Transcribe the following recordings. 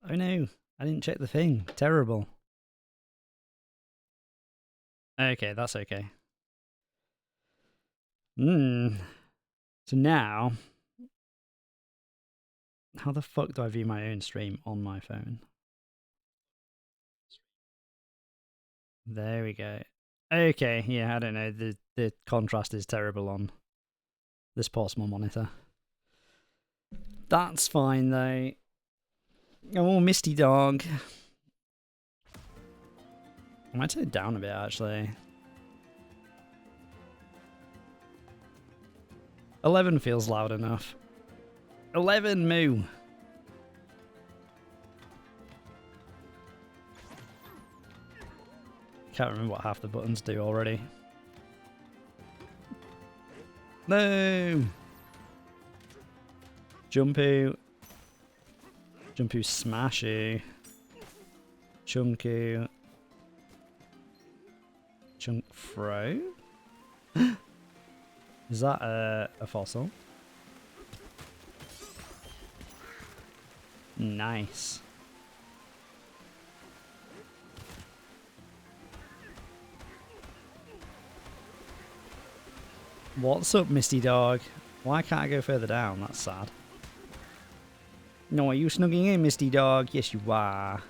Oh no, I didn't check the thing. Terrible. Okay, that's okay. So now, how the fuck do I view my own stream on my phone? There we go. Okay, yeah, I don't know. The contrast is terrible on this Portsmouth monitor. That's fine though. Oh, Misty Dog. I might turn it down a bit actually. 11 feels loud enough. 11 moo. Can't remember what half the buttons do already. No! Jumpu. Jumpu smashy. Chunku. Chunk fro? Is that a fossil? Nice. What's up, Misty Dog? Why can't I go further down? That's sad. No, are you snugging in, Misty Dog? Yes, you are.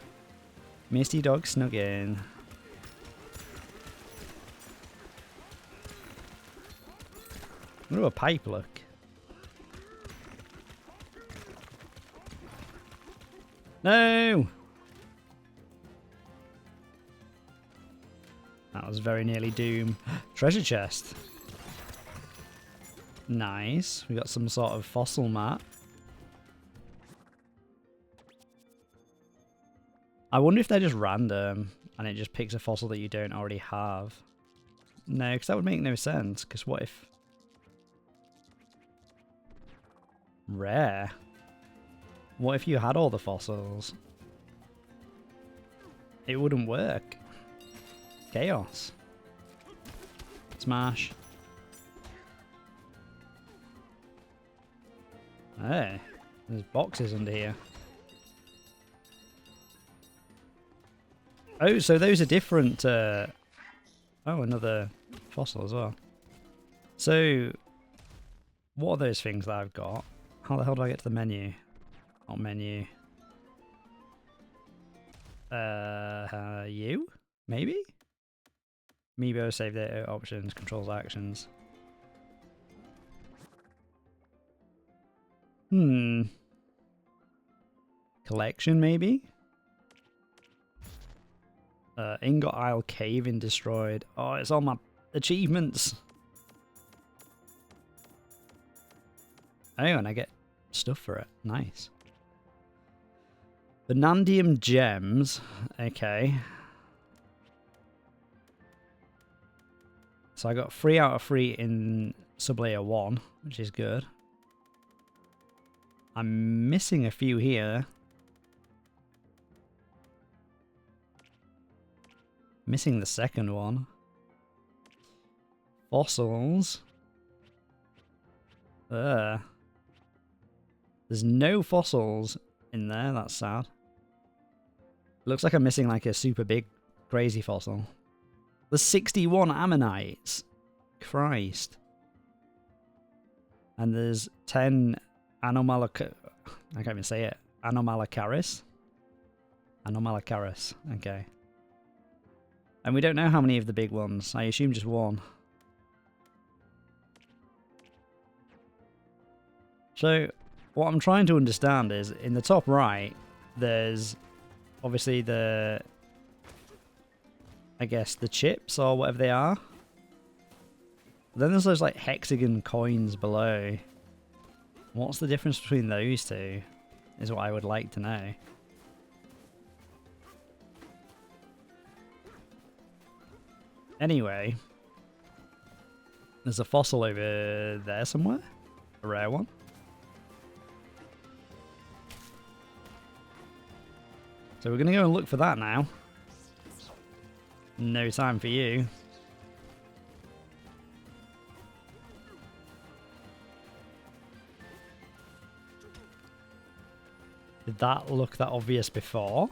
Misty Dog snugging. What do a pipe look? No! That was very nearly doom. Treasure chest. Nice. We got some sort of fossil mat. I wonder if they're just random and it just picks a fossil that you don't already have. No, because that would make no sense. Because what if... Rare. What if you had all the fossils? It wouldn't work. Chaos. Smash. Hey, there's boxes under here. Oh, so those are different. Oh, another fossil as well. So, what are those things that I've got? How the hell do I get to the menu? Not menu. You? Maybe? Amiibo, save data, options, controls, actions. Collection, maybe? Ingot Isle Cave-in destroyed. Oh, it's all my achievements. Oh, and I get stuff for it. Nice. Vanadium gems. Okay. So I got 3 out of 3 in Sublayer 1, which is good. I'm missing a few here. Missing the second one. Fossils. There's no fossils in there, that's sad. Looks like I'm missing like a super big crazy fossil. There's 61 ammonites. Christ. And there's 10 Anomalocaris. I can't even say it. Anomalocaris. Anomalocaris. Okay. And we don't know how many of the big ones. I assume just one. So, what I'm trying to understand is, in the top right, there's obviously the... I guess the chips, or whatever they are. Then there's those like hexagon coins below. What's the difference between those two? Is what I would like to know. Anyway, there's a fossil over there somewhere. A rare one. So we're going to go and look for that now. No time for you. Did that look that obvious before?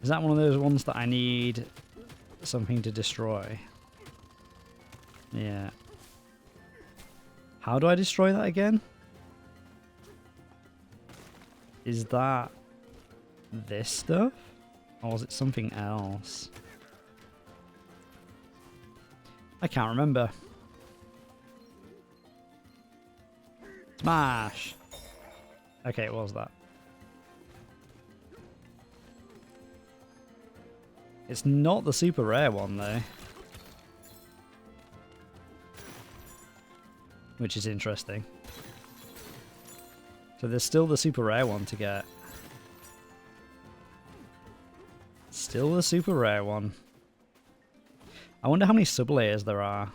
Is that one of those ones that I need something to destroy? Yeah. How do I destroy that again? Is that this stuff? Or is it something else? I can't remember. Smash! Okay, it was that. It's not the super rare one though. Which is interesting. So there's still the super rare one to get. Still the super rare one. I wonder how many sub-layers there are.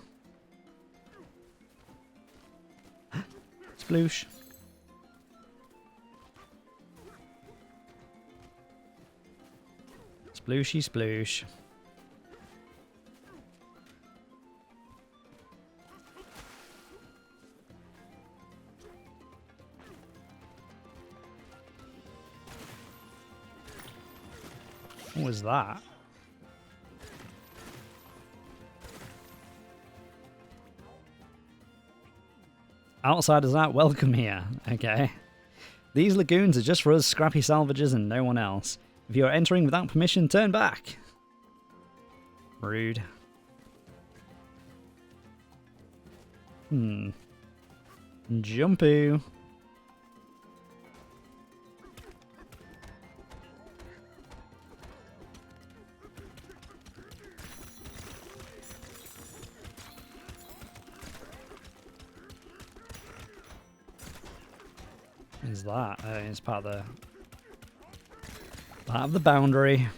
Sploosh. Splooshy sploosh. What was that? Outsiders aren't welcome here. Okay. These lagoons are just for us scrappy salvagers and no one else. If you are entering without permission, turn back. Rude. Jumpoo. What is that? It's part of the boundary.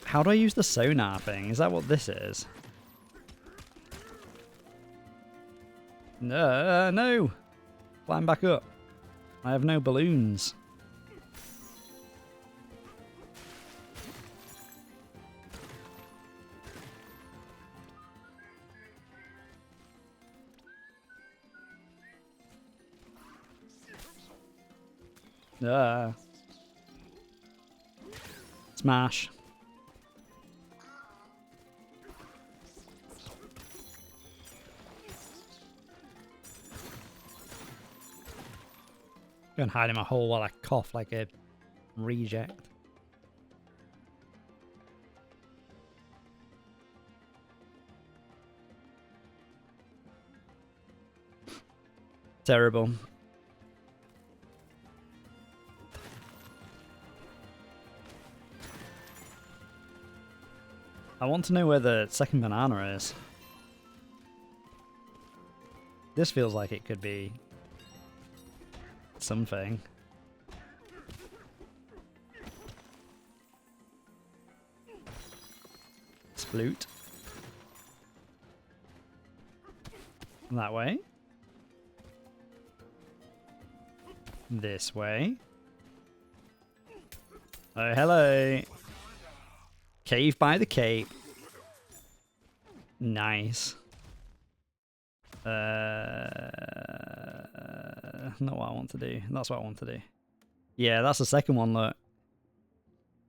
How do I use the sonar thing? Is that what this is? No! Climb back up. I have no balloons. Smash. Go and hide in my hole while I cough like a reject. Terrible. I want to know where the second banana is. This feels like it could be something. Sploot. That way. This way. Oh, hello. Cave by the cape. Nice. Not what I want to do. That's what I want to do. Yeah, that's the second one, look.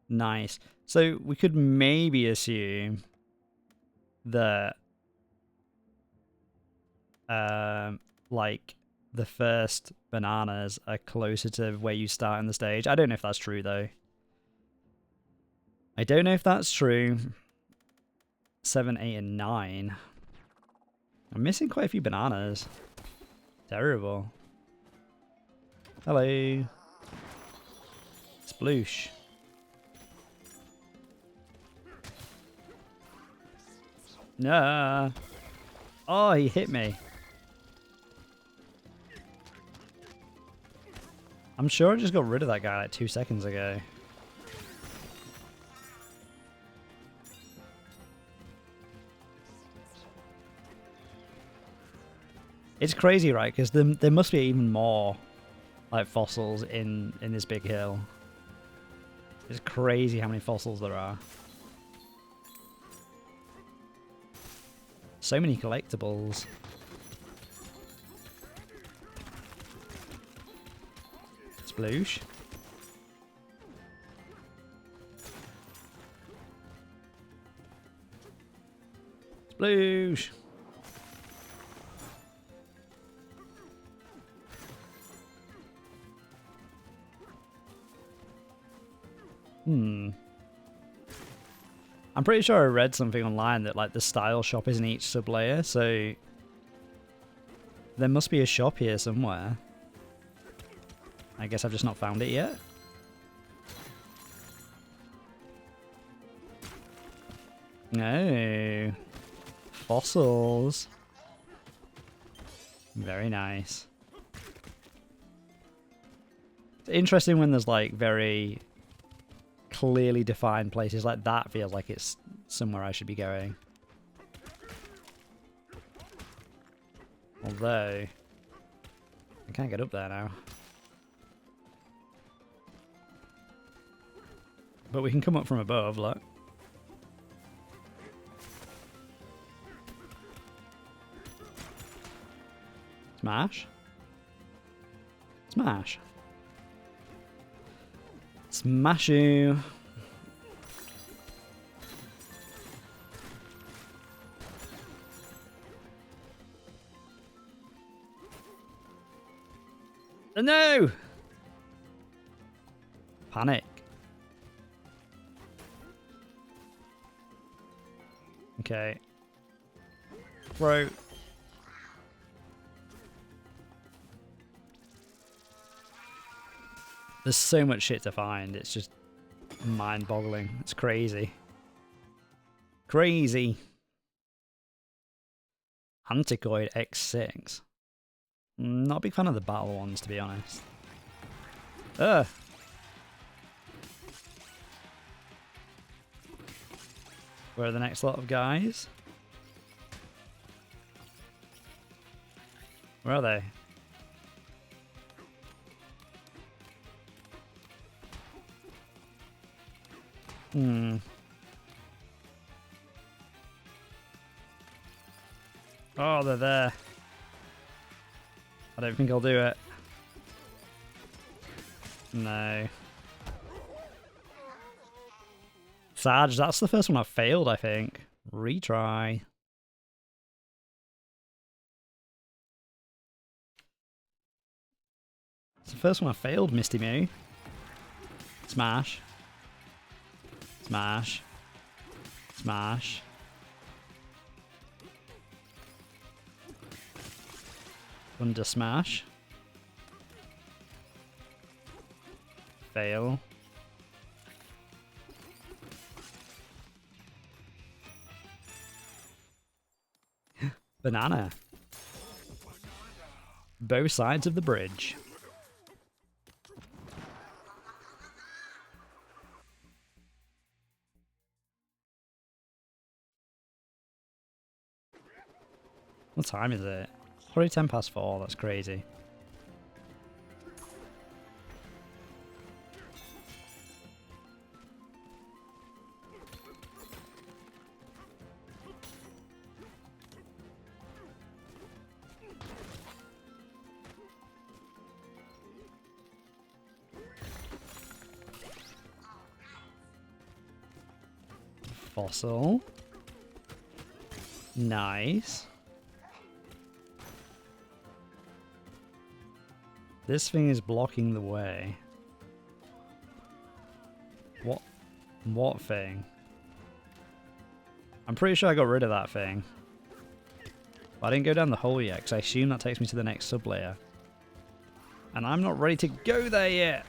Nice. So we could maybe assume that like the first bananas are closer to where you start in the stage. I don't know if that's true though. I don't know if that's true. 7, 8, and 9. I'm missing quite a few bananas. Terrible. Hello. Sploosh. Nah. Oh, he hit me. I'm sure I just got rid of that guy like 2 seconds ago. It's crazy, right? Because there must be even more like fossils in this big hill. It's crazy how many fossils there are. So many collectibles. Sploosh. Sploosh. I'm pretty sure I read something online that like the style shop is in each sub-layer, so there must be a shop here somewhere. I guess I've just not found it yet. No. Fossils. Very nice. It's interesting when there's like very clearly defined places like that. Feels like it's somewhere I should be going. Although I can't get up there now. But we can come up from above, look. Smash. Smash. Smash you. Oh, no! Panic. Okay. Throw. There's so much shit to find, it's just mind-boggling. It's crazy. Crazy. Anticoid X6. Not a big fan of the battle ones, to be honest. Ugh. Where are the next lot of guys? Where are they? Oh, they're there. I don't think I'll do it. No. Sarge, that's the first one I failed, I think. Retry. It's the first one I failed, Misty Moo. Smash. Smash. Smash. Under smash. Fail. Banana. Both sides of the bridge. What time is it? Already 10 past 4, that's crazy. Fossil. Nice. This thing is blocking the way. What thing? I'm pretty sure I got rid of that thing. But I didn't go down the hole yet, because I assume that takes me to the next sub-layer. And I'm not ready to go there yet!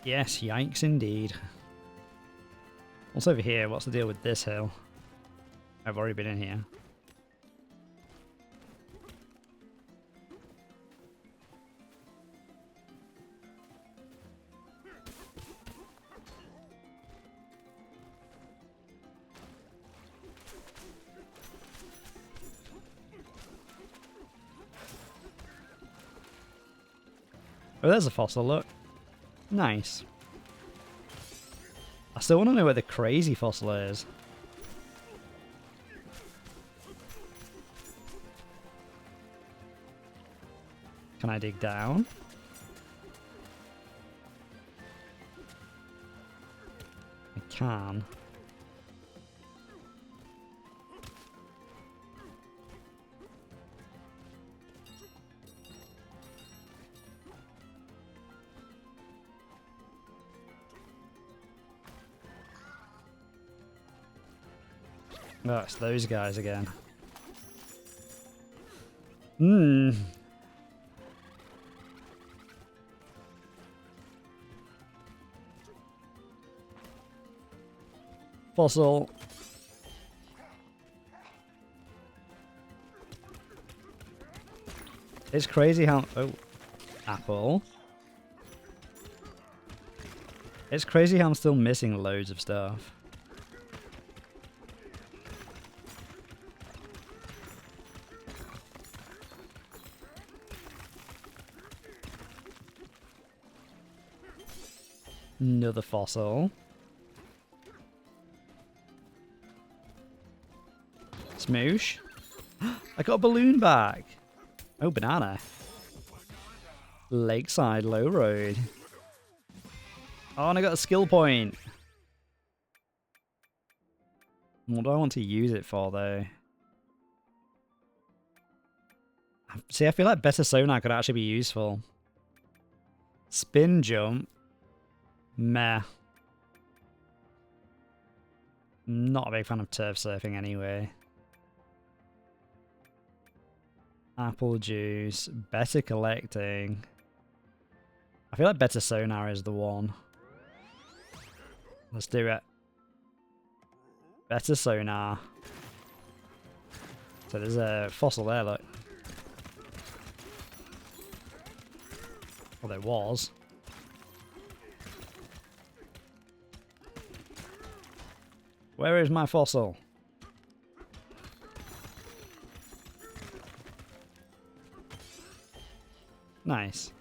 Yes, yikes indeed. What's over here? What's the deal with this hill? I've already been in here. Oh, there's a fossil, look. Nice. I still want to know where the crazy fossil is. Can I dig down? I can. Oh, it's those guys again. Hmm. Fossil. It's crazy how... Oh. Apple. It's crazy how I'm still missing loads of stuff. Another fossil. Smoosh. I got a balloon back. Oh, banana. Lakeside Low Road. Oh, and I got a skill point. What do I want to use it for, though? See, I feel like better sonar could actually be useful. Spin jump. Meh. Not a big fan of turf surfing anyway. Apple juice. Better collecting. I feel like better sonar is the one. Let's do it. Better sonar. So there's a fossil there, look. Well, there was. Where is my fossil? Nice.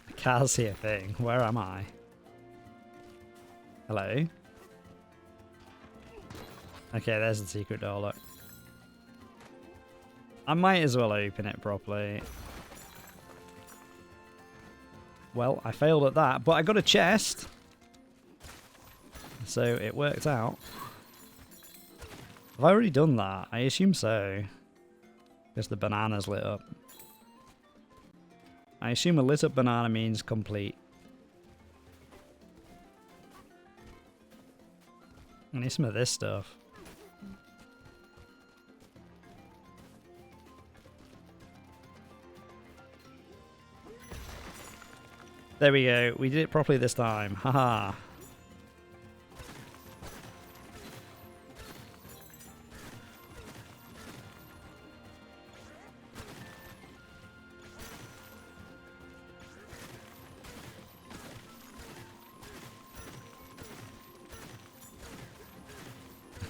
I can't see a thing. Where am I? Hello? Okay, there's the secret door, look. I might as well open it properly. Well, I failed at that, but I got a chest. So it worked out. Have I already done that? I assume so. Because the banana's lit up. I assume a lit up banana means complete. I need some of this stuff. There we go. We did it properly this time. Haha.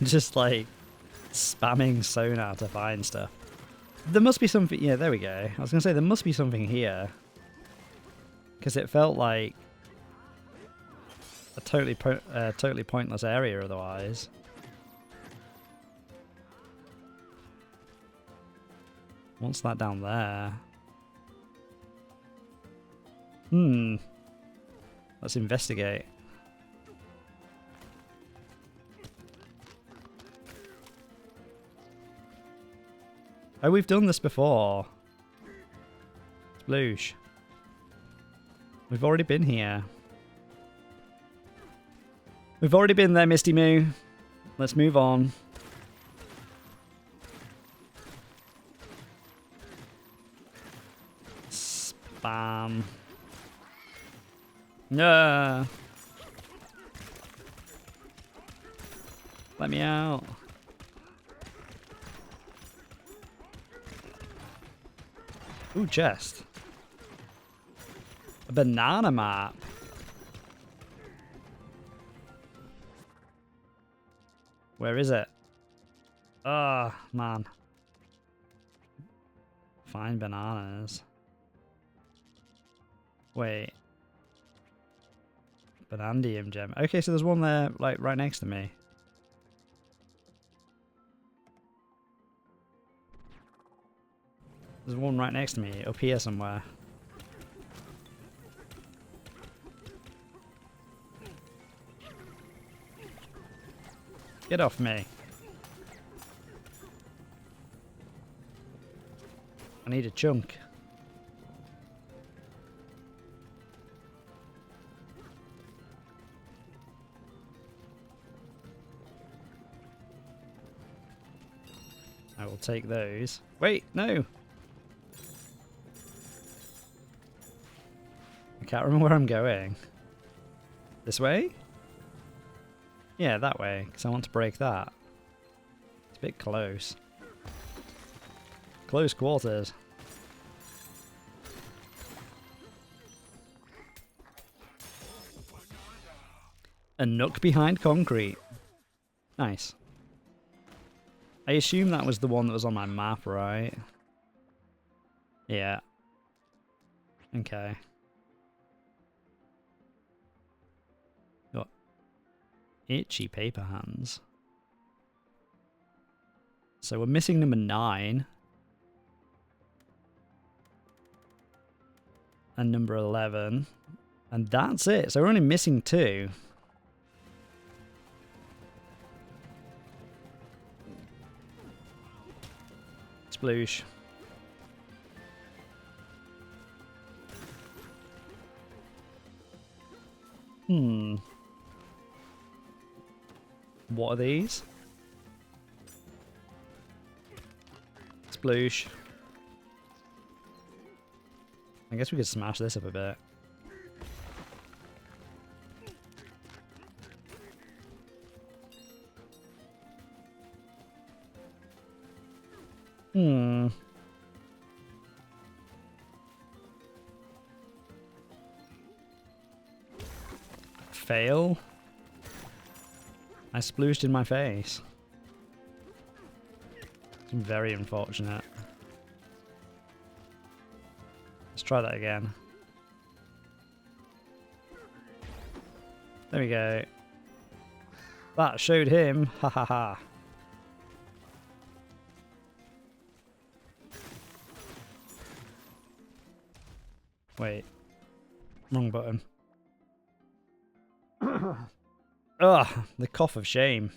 Just like spamming sonar to find stuff. There must be something. Yeah, there we go. I was gonna say there must be something here. Because it felt like a totally pointless area otherwise. What's that down there? Let's investigate. Oh, we've done this before. Sploosh. We've already been here. We've already been there, Misty Moo. Let's move on. Spam. No. Let me out. Ooh, chest. A banana map. Where is it? Ah, oh, man. Find bananas. Wait. Vanadium gem. Okay, so there's one there, like, right next to me. There's one right next to me, up here somewhere. Get off me. I need a chunk. I will take those. Wait, no! I can't remember where I'm going. This way? Yeah, that way, because I want to break that. It's a bit close. Close quarters. A nook behind concrete. Nice. I assume that was the one that was on my map, right? Yeah. Okay. Got itchy paper hands. So we're missing number 9. And number 11. And that's it. So we're only missing 2. Sploosh. What are these? Sploosh. I guess we could smash this up a bit. Fail? I splooshed in my face. It's very unfortunate. Let's try that again. There we go. That showed him. Ha ha ha. Wait. Wrong button. Ugh, the cough of shame.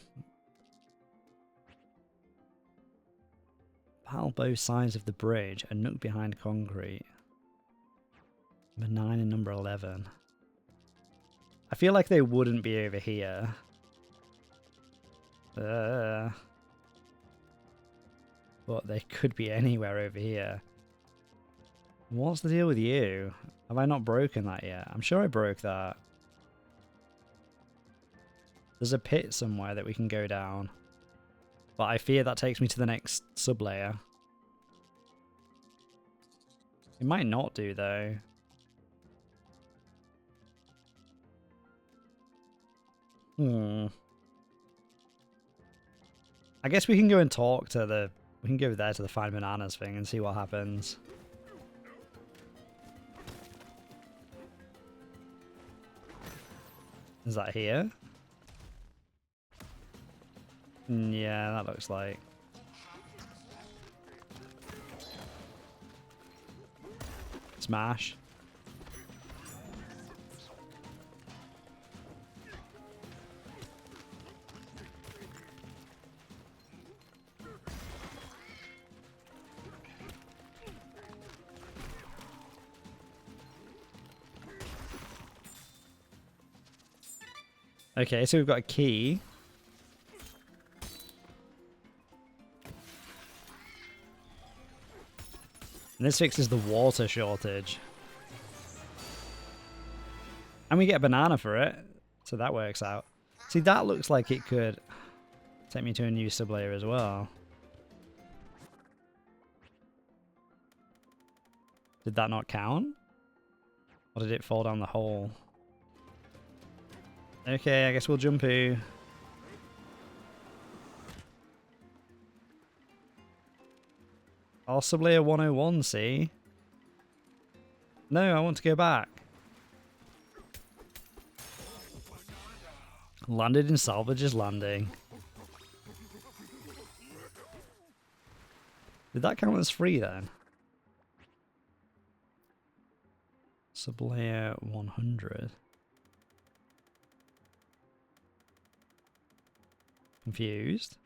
Pal both sides of the bridge, a nook behind concrete. Number 9 and number 11. I feel like they wouldn't be over here. But they could be anywhere over here. What's the deal with you? Have I not broken that yet? I'm sure I broke that. There's a pit somewhere that we can go down. But I fear that takes me to the next sublayer. It might not do, though. I guess we can go and talk to the... We can go there to the Find Bananas thing and see what happens. Is that here? Yeah, that looks like. Smash. Okay, so we've got a key. And this fixes the water shortage. And we get a banana for it. So that works out. See, that looks like it could take me to a new sublayer as well. Did that not count? Or did it fall down the hole? Okay, I guess we'll jump in. Our sublayer 101, see? No, I want to go back. Landed in Salvage's Landing. Did that count as free then? Sublayer 100. Confused.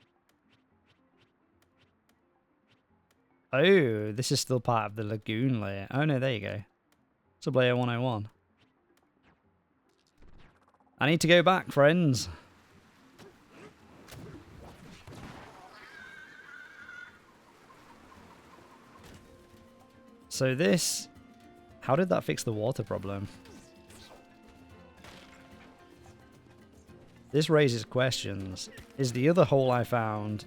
Oh, this is still part of the lagoon layer. Oh no, there you go. Sublayer 101. I need to go back, friends. So this... How did that fix the water problem? This raises questions. Is the other hole I found...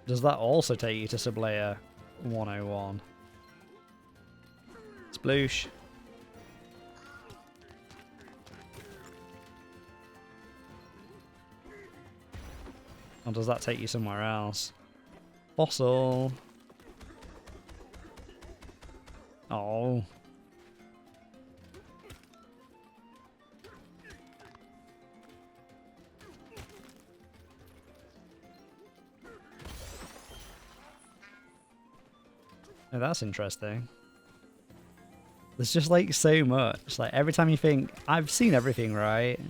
Does that also take you to Sublayer 101? Sploosh. Or does that take you somewhere else? Fossil. Oh. Oh, that's interesting. There's just like so much. Like every time you think, I've seen everything, right?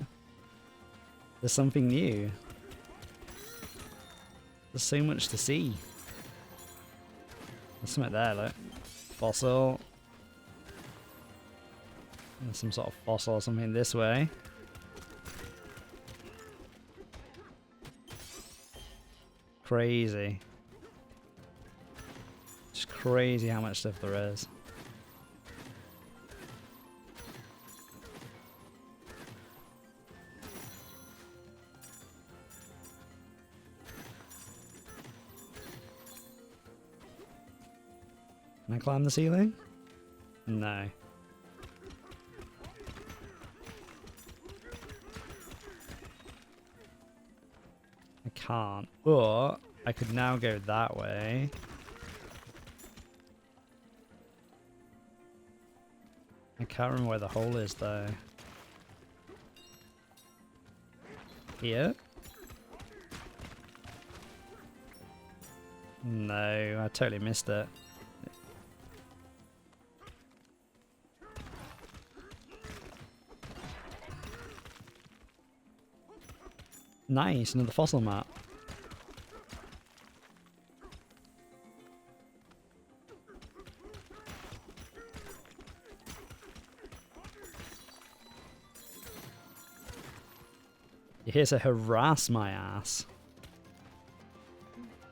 There's something new. There's so much to see. There's something there, look. Fossil. And some sort of fossil or something this way. Crazy. Just crazy how much stuff there is. Can I climb the ceiling? No. I can't. But I could now go that way. I can't remember where the hole is though. Here? No, I totally missed it. Nice, another fossil map. You're here to harass my ass.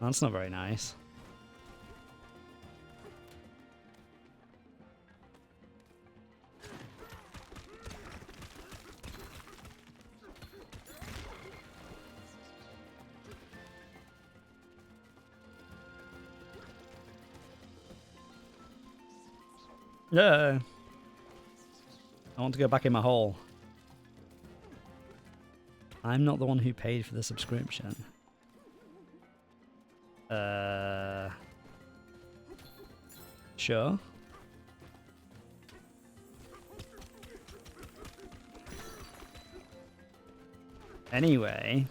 That's not very nice. Yeah. I want to go back in my hole. I'm not the one who paid for the subscription. Sure. Anyway.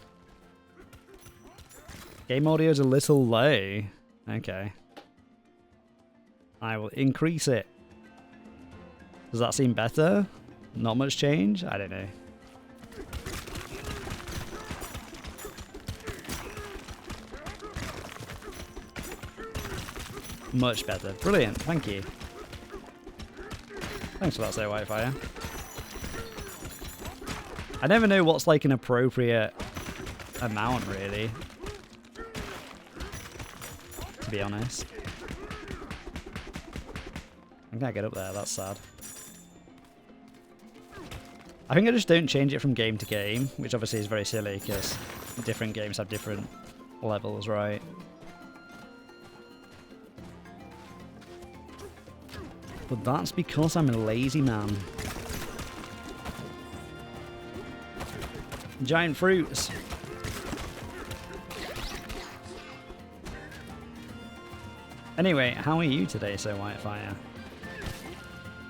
Game audio is a little low. Okay. I will increase it. Does that seem better? Not much change? I don't know. Much better. Brilliant. Thank you. Thanks for that, Sir Whitefire. I never know what's like an appropriate amount, really. To be honest. I can't get up there. That's sad. I think I just don't change it from game to game, which obviously is very silly because different games have different levels, right? But that's because I'm a lazy man. Giant fruits. Anyway, how are you today, Sir Whitefire?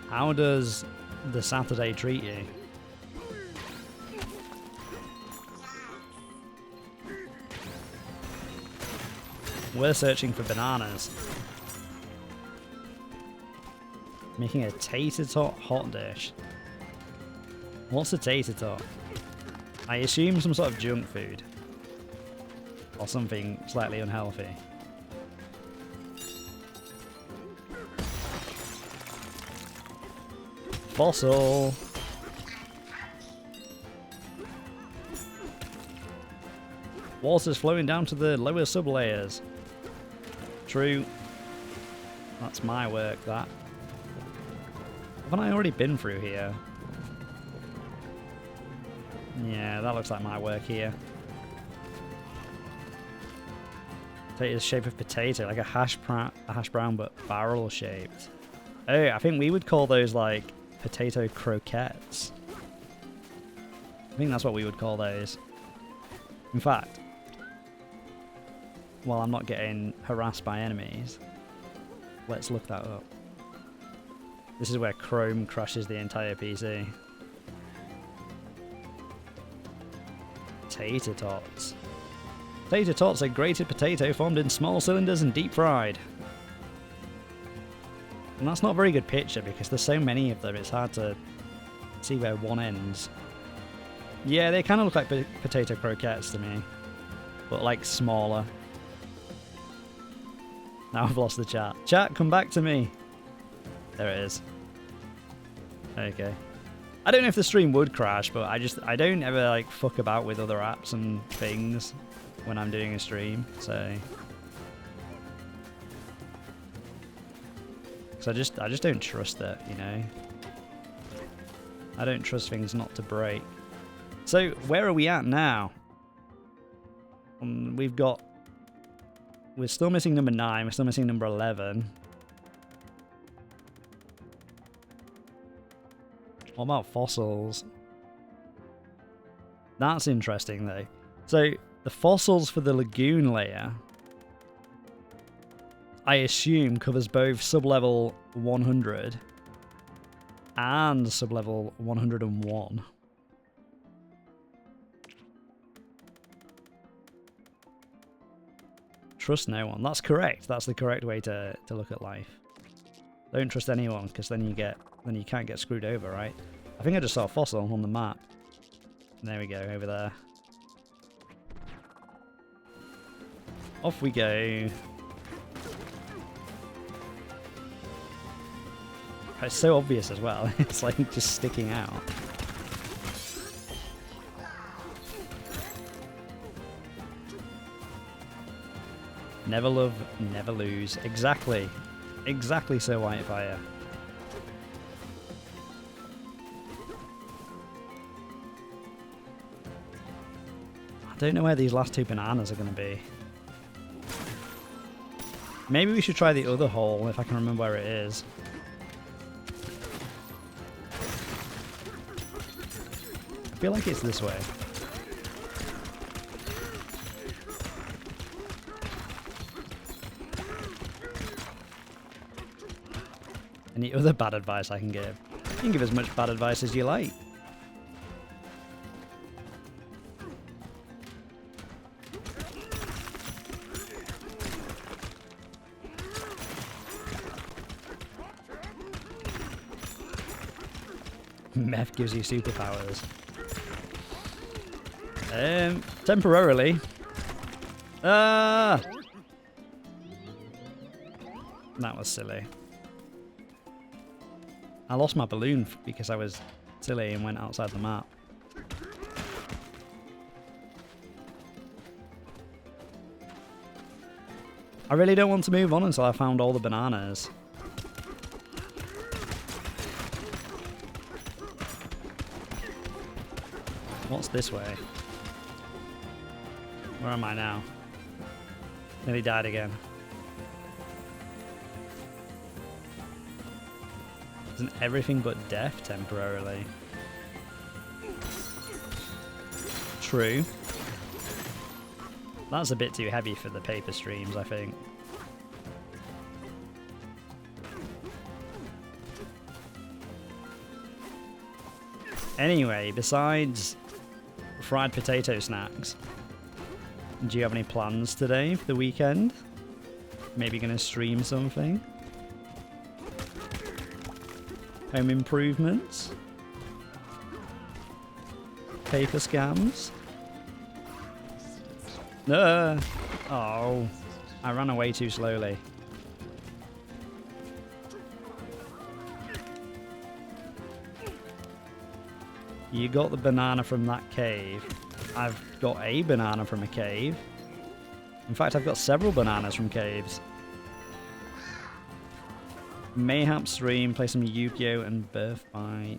How does the Saturday treat you? We're searching for bananas. Making a tater tot hot dish. What's a tater tot? I assume some sort of junk food. Or something slightly unhealthy. Fossil! Water's flowing down to the lower sublayers. True. That's my work, that. Haven't I already been through here? Yeah, that looks like my work here. Potato's shape of potato, like a hash brown but barrel shaped. Oh, I think we would call those like potato croquettes. I think that's what we would call those. In fact, while I'm not getting harassed by enemies, let's look that up. This is where Chrome crashes the entire PC. Tater tots. Tater tots are grated potato formed in small cylinders and deep fried. And that's not a very good picture because there's so many of them, it's hard to see where one ends. Yeah, they kind of look like potato croquettes to me, but like smaller. Now I've lost the chat. Chat, come back to me. There it is. Okay. I don't know if the stream would crash, but I don't ever like fuck about with other apps and things when I'm doing a stream, so. Because I just don't trust it, you know. I don't trust things not to break. So where are we at now? We're still missing number 9. We're still missing number 11. What about fossils? That's interesting though. So the fossils for the lagoon layer, I assume covers both sublevel 100 and sublevel 101. Trust no one. That's correct. That's the correct way to look at life. Don't trust anyone, because then you can't get screwed over, right? I think I just saw a fossil on the map. There we go, over there. Off we go. It's so obvious as well. It's like just sticking out. Never love, never lose. Exactly. Exactly so, Whitefire. I don't know where these last 2 bananas are going to be. Maybe we should try the other hole if I can remember where it is. I feel like it's this way. Any other bad advice I can give? You can give as much bad advice as you like. Meth gives you superpowers. Temporarily. That was silly. I lost my balloon because I was silly and went outside the map. I really don't want to move on until I found all the bananas. What's this way? Where am I now? Nearly died again. Isn't everything but death temporarily? True. That's a bit too heavy for the paper streams, I think. Anyway, besides fried potato snacks, do you have any plans today for the weekend? maybe going to stream something. Home improvements. Paper scams. Oh, I ran away too slowly. You got the banana from that cave. I've got a banana from a cave. In fact, I've got several bananas from caves. Mayhap stream, play some Yu-Gi-Oh! And Birth by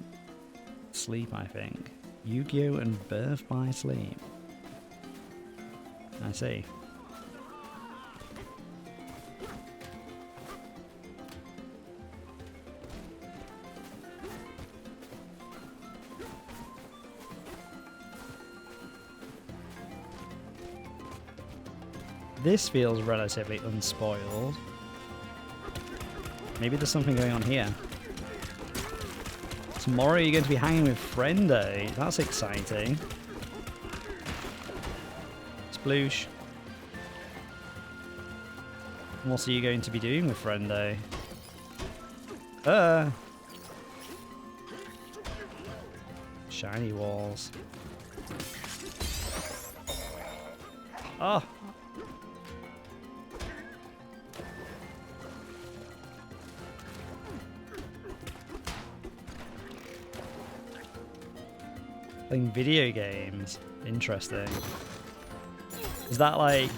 Sleep, I think. Yu-Gi-Oh! And Birth by Sleep. I see. This feels relatively unspoiled. Maybe there's something going on here. Tomorrow you're going to be hanging with Friendo. That's exciting. Sploosh. What are you going to be doing with Friendo? Shiny walls. Oh. Playing video games. Interesting. Is that like...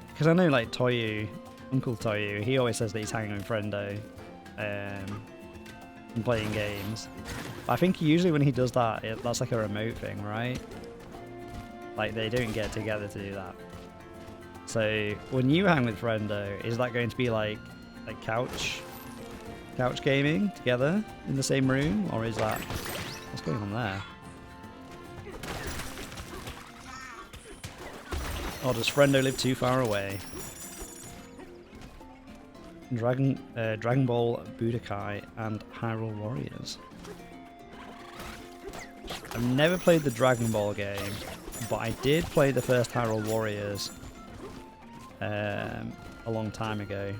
Because I know like Toyu, Uncle Toyu, he always says that he's hanging with Friendo and playing games. But I think usually when he does that, that's like a remote thing, right? Like they don't get together to do that. So when you hang with Friendo, is that going to be like couch gaming together in the same room? Or is that... What's going on there? Or does Friendo live too far away? Dragon Ball Budokai and Hyrule Warriors. I've never played the Dragon Ball game, but I did play the first Hyrule Warriors a long time ago.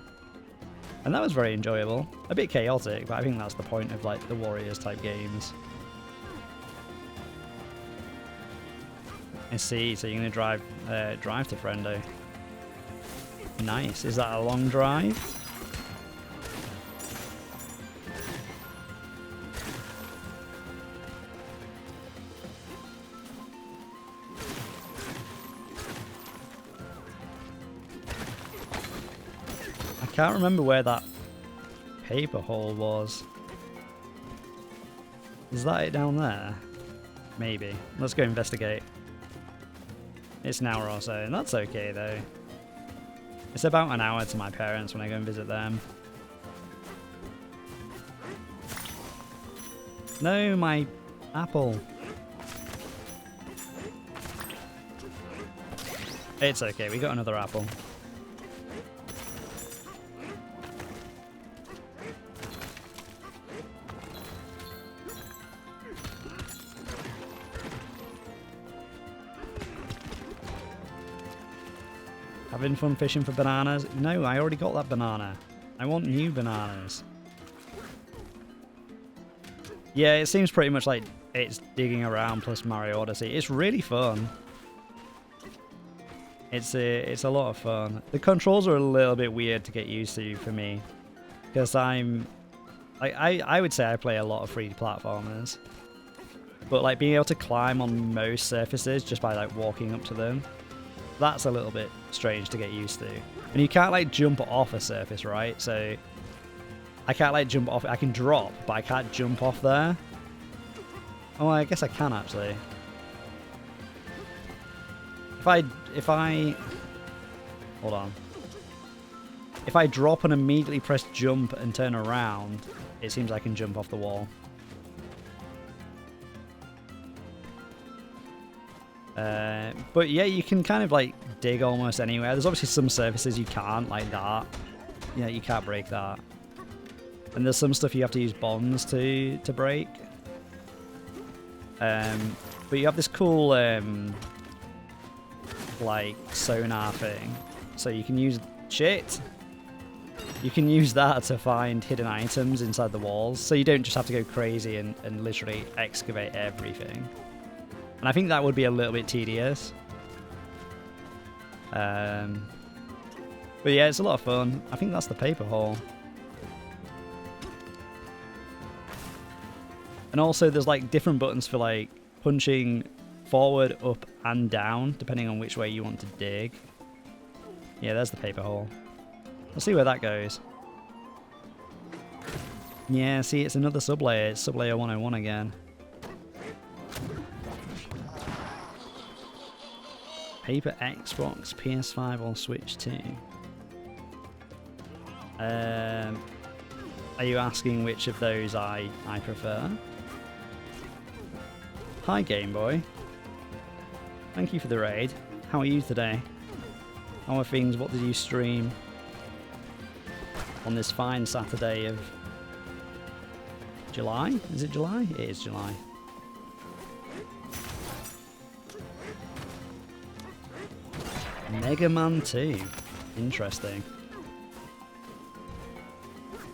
And that was very enjoyable. A bit chaotic, but I think that's the point of like the Warriors type games. I see, so you're going to drive to Friendo. Nice. Is that a long drive? I can't remember where that paper hole was. Is that it down there? Maybe. Let's go investigate. It's an hour or so, and that's okay though. It's about an hour to my parents when I go and visit them. No, my apple. It's okay, we got another apple. Having fun fishing for bananas? No, I already got that banana. I want new bananas. Yeah, it seems pretty much like it's digging around plus Mario Odyssey. It's really fun. It's a lot of fun. The controls are a little bit weird to get used to for me, because I'm like I would say I play a lot of 3D platformers, but like being able to climb on most surfaces just by like walking up to them, that's a little bit strange to get used to. And you can't like jump off a surface, right? So I can't like jump off. I can drop, but I can't jump off there. Oh, I guess I can actually. If I hold on. If I drop and immediately press jump and turn around, it seems I can jump off the wall. But yeah, you can kind of like dig almost anywhere. There's obviously some surfaces you can't, like that. Yeah, you can't break that. And there's some stuff you have to use bombs to break. But you have this cool like sonar thing, so you can use shit. You can use that to find hidden items inside the walls, so you don't just have to go crazy and literally excavate everything. And I think that would be a little bit tedious. But yeah, it's a lot of fun. I think that's the paper hole. And also there's like different buttons for like punching forward, up and down, depending on which way you want to dig. Yeah, there's the paper hole. We'll see where that goes. Yeah, see, it's another sublayer. It's sublayer 101 again. Paper, Xbox, PS5 or Switch 2. Are you asking which of those I prefer? Hi Game Boy. Thank you for the raid. How are you today? How are things? What did you stream on this fine Saturday of July? Is it July? It is July. Mega Man 2. Interesting.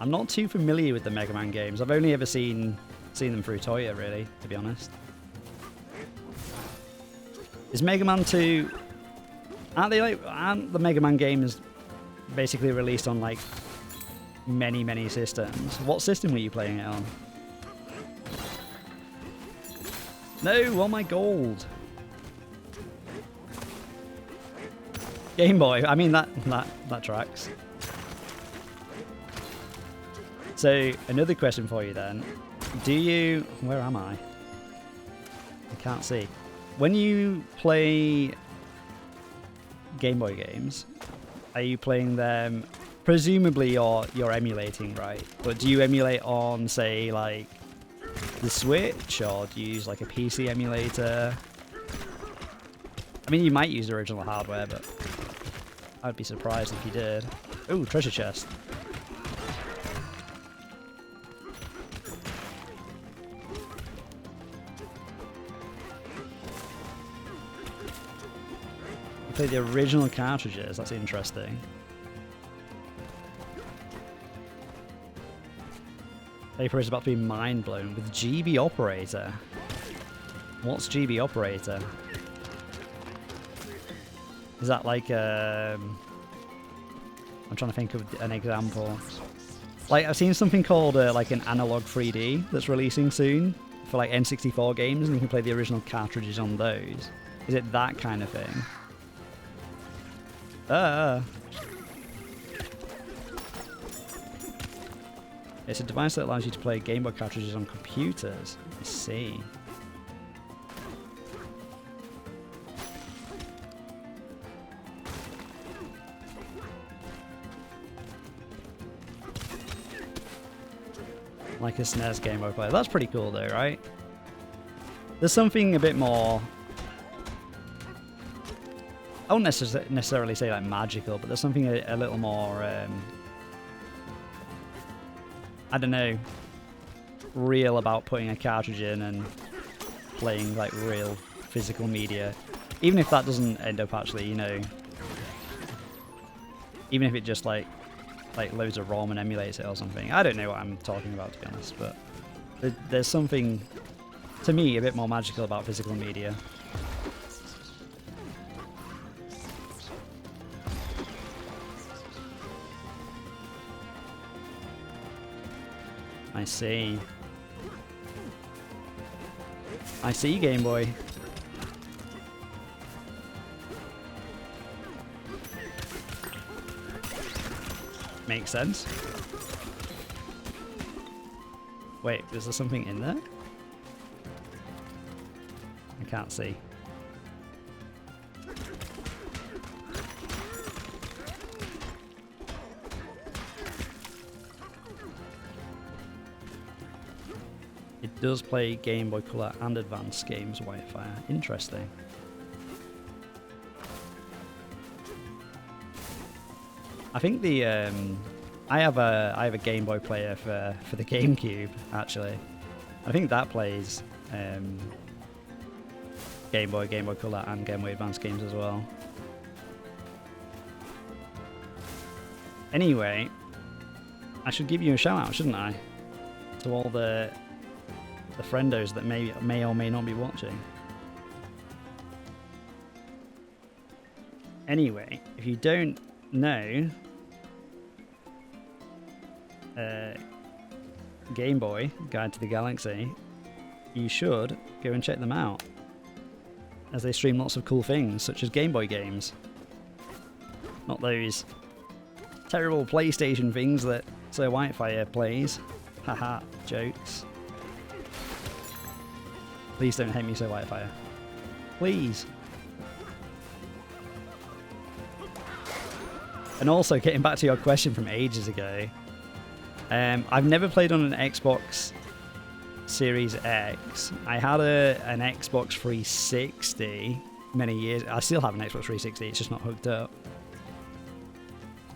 I'm not too familiar with the Mega Man games. I've only ever seen them through Toya, really, to be honest. Is Mega Man 2... Aren't the Mega Man games basically released on, like, many systems? What system were you playing it on? No! All my gold! Game Boy. I mean, that tracks. So, another question for you then. Do you... Where am I? I can't see. When you play Game Boy games, are you playing them... Presumably you're emulating, right? But do you emulate on, say, like, the Switch? Or do you use, like, a PC emulator? I mean, you might use original hardware, but I'd be surprised if you did. Ooh, treasure chest. You play the original cartridges, that's interesting. Paper is about to be mind blown with GB Operator. What's GB Operator? Is that like I'm trying to think of an example. Like, I've seen something called like an Analog 3D that's releasing soon for like N64 games, and you can play the original cartridges on those. Is it that kind of thing? It's a device that allows you to play Game Boy cartridges on computers. I see. Like a SNES Game Boy player. That's pretty cool though, right? There's something a bit more... I wouldn't necessarily say like magical, but there's something a little more... I don't know, real about putting a cartridge in and playing like real physical media. Even if that doesn't end up actually, you know, even if it just like loads of ROM and emulates it or something. I don't know what I'm talking about, to be honest, but there's something, to me, a bit more magical about physical media. I see. I see, Game Boy. Makes sense. Wait, is there something in there? I can't see. It does play Game Boy Color and Advanced games, Wi-Fi. Interesting. I think the I have a Game Boy player for the GameCube actually. I think that plays Game Boy Color, and Game Boy Advance games as well. Anyway, I should give you a shout out, shouldn't I? To all the friendos that may or may not be watching. Anyway, if you don't know, Game Boy Guide to the Galaxy, you should go and check them out, as they stream lots of cool things, such as Game Boy games. Not those terrible PlayStation things that Sir Whitefire plays. Haha, jokes. Please don't hate me, Sir Whitefire. Please. And also, getting back to your question from ages ago, I've never played on an Xbox Series X. I had an Xbox 360 many years. I still have an Xbox 360, it's just not hooked up.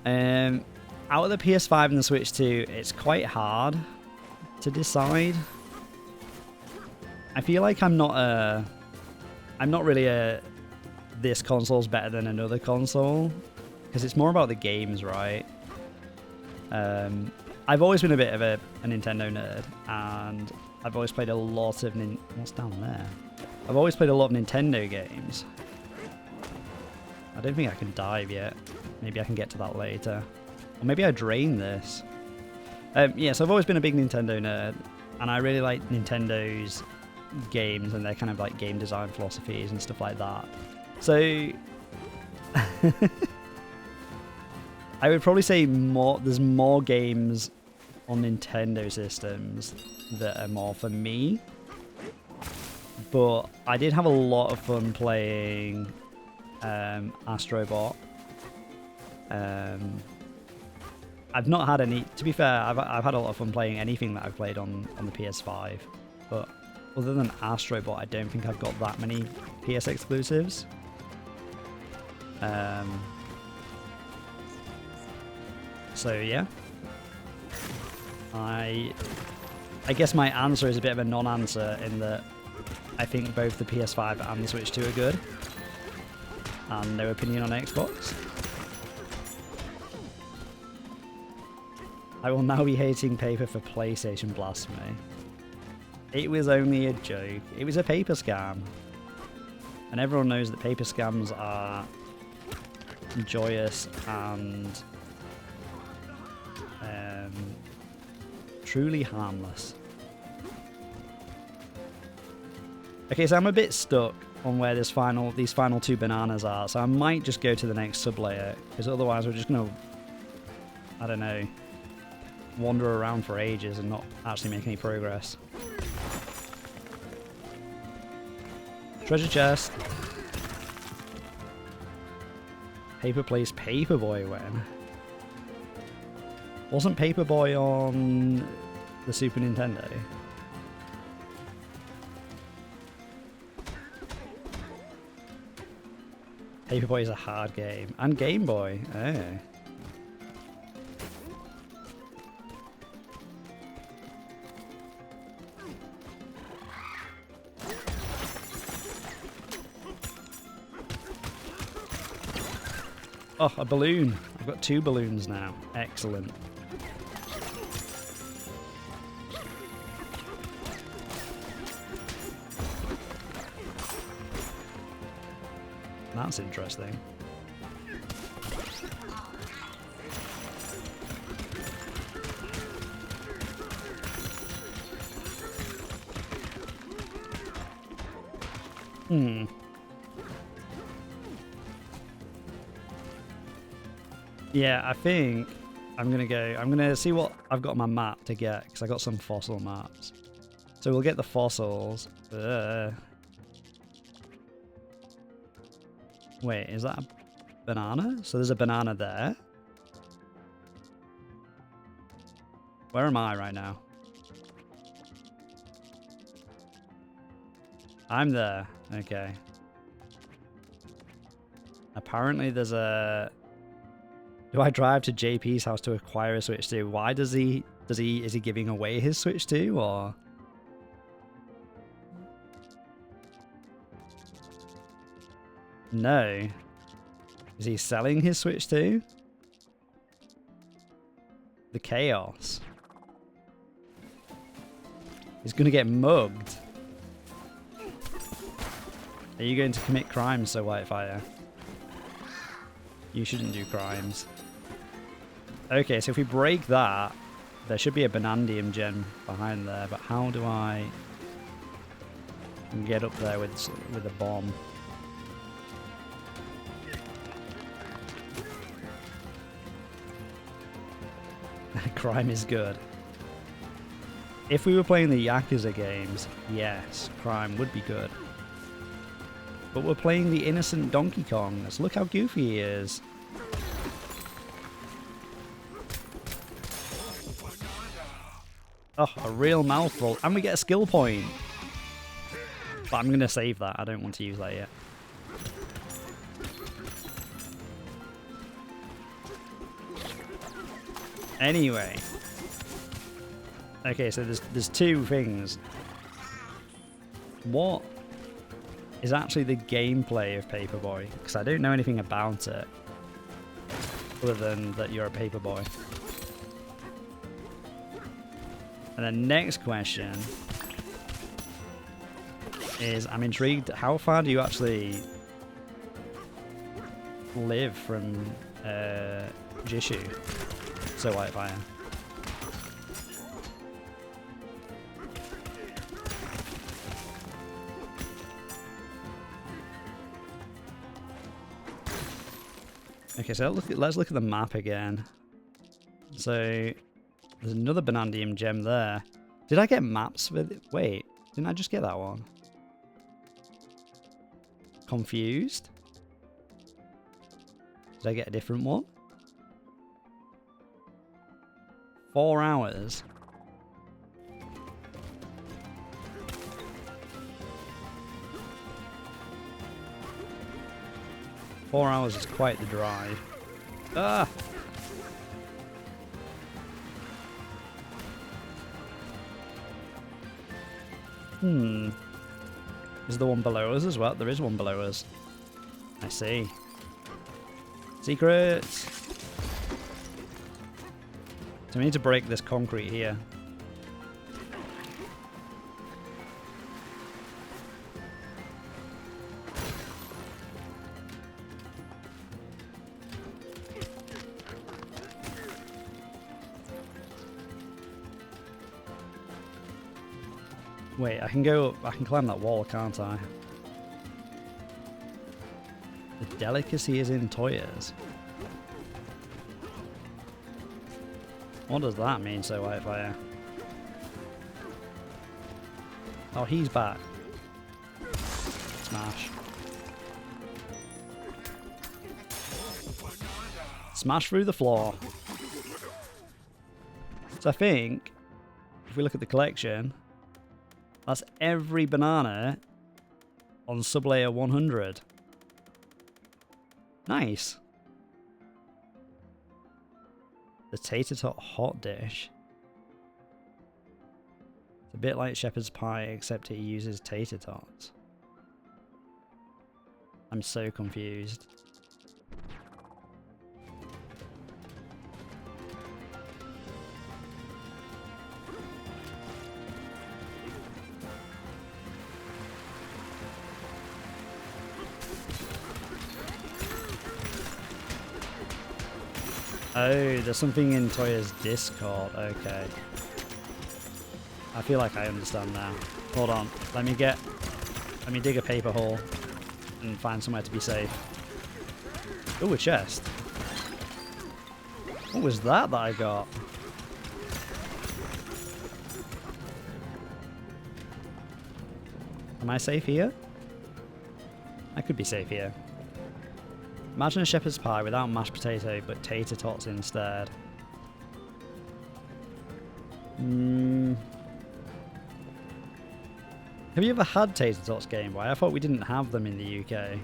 Out of the PS5 and the Switch 2, it's quite hard to decide. I feel like I'm not really a this console's better than another console, because it's more about the games, right? I've always been a bit of a Nintendo nerd, and I've always played a lot of what's down there? I've always played a lot of Nintendo games. I don't think I can dive yet. Maybe I can get to that later. Or maybe I drain this. Yeah, so I've always been a big Nintendo nerd, and I really like Nintendo's games and their kind of like game design philosophies and stuff like that. So I would probably say there's more games on Nintendo systems that are more for me. But I did have a lot of fun playing Astrobot. I've not had any, to be fair, I've had a lot of fun playing anything that I've played on the PS5. But other than Astrobot, I don't think I've got that many PS exclusives. So yeah, I guess my answer is a bit of a non-answer in that I think both the PS5 and the Switch 2 are good, and no opinion on Xbox. I will now be hating paper for PlayStation blasphemy. It was only a joke. It was a paper scam. And everyone knows that paper scams are joyous and truly harmless. Okay, so I'm a bit stuck on where these final two bananas are, so I might just go to the next sublayer, because otherwise we're just gonna, I don't know, wander around for ages and not actually make any progress. Treasure chest. Paper plays Paperboy when? Wasn't Paperboy on the Super Nintendo? Paperboy is a hard game. And Game Boy. Oh. Oh, a balloon. I've got 2 balloons now. Excellent. That's interesting. Yeah, I think I'm gonna see what I've got on my map to get, because I got some fossil maps. So we'll get the fossils. Wait, is that a banana? So there's a banana there. Where am I right now? I'm there. Okay. Apparently there's a... Do I drive to JP's house to acquire a Switch 2? Why is he giving away his Switch 2, or? No. Is he selling his Switch 2? The chaos. He's gonna get mugged. Are you going to commit crimes, Sir Whitefire? You shouldn't do crimes. Okay, so if we break that, there should be a Banandium gem behind there, but how do I get up there with a bomb? Crime is good. If we were playing the Yakuza games, yes, crime would be good. But we're playing the innocent Donkey Kongs. Look how goofy he is. Oh, a real mouthful. And we get a skill point. But I'm going to save that. I don't want to use that yet. Anyway. Okay, so there's two things. What is actually the gameplay of Paperboy? Because I don't know anything about it. Other than that you're a paperboy. And the next question is, I'm intrigued, how far do you actually live from Jishu? So Whitefire. Okay, so let's look at the map again. So there's another Banandium gem there. Did I get maps with it? Wait, didn't I just get that one? Confused? Did I get a different one? 4 hours. Four hours is quite the drive. Ah! Is there one below us as well? There is one below us. I see. Secrets! So we need to break this concrete here. Wait, I can climb that wall, can't I? The delicacy is in Toyas. What does that mean, so Whitefire? Oh, he's back. Smash. Smash through the floor. So I think, if we look at the collection, that's every banana on sublayer 100. Nice. The tater tot hot dish. It's a bit like shepherd's pie, except it uses tater tots. I'm so confused. Oh, there's something in Toya's Discord. Okay. I feel like I understand now. Hold on. Let me dig a paper hole and find somewhere to be safe. Oh, a chest. What was that I got? Am I safe here? I could be safe here. Imagine a shepherd's pie without mashed potato, but tater tots instead. Have you ever had tater tots, Game Boy? I thought we didn't have them in the UK.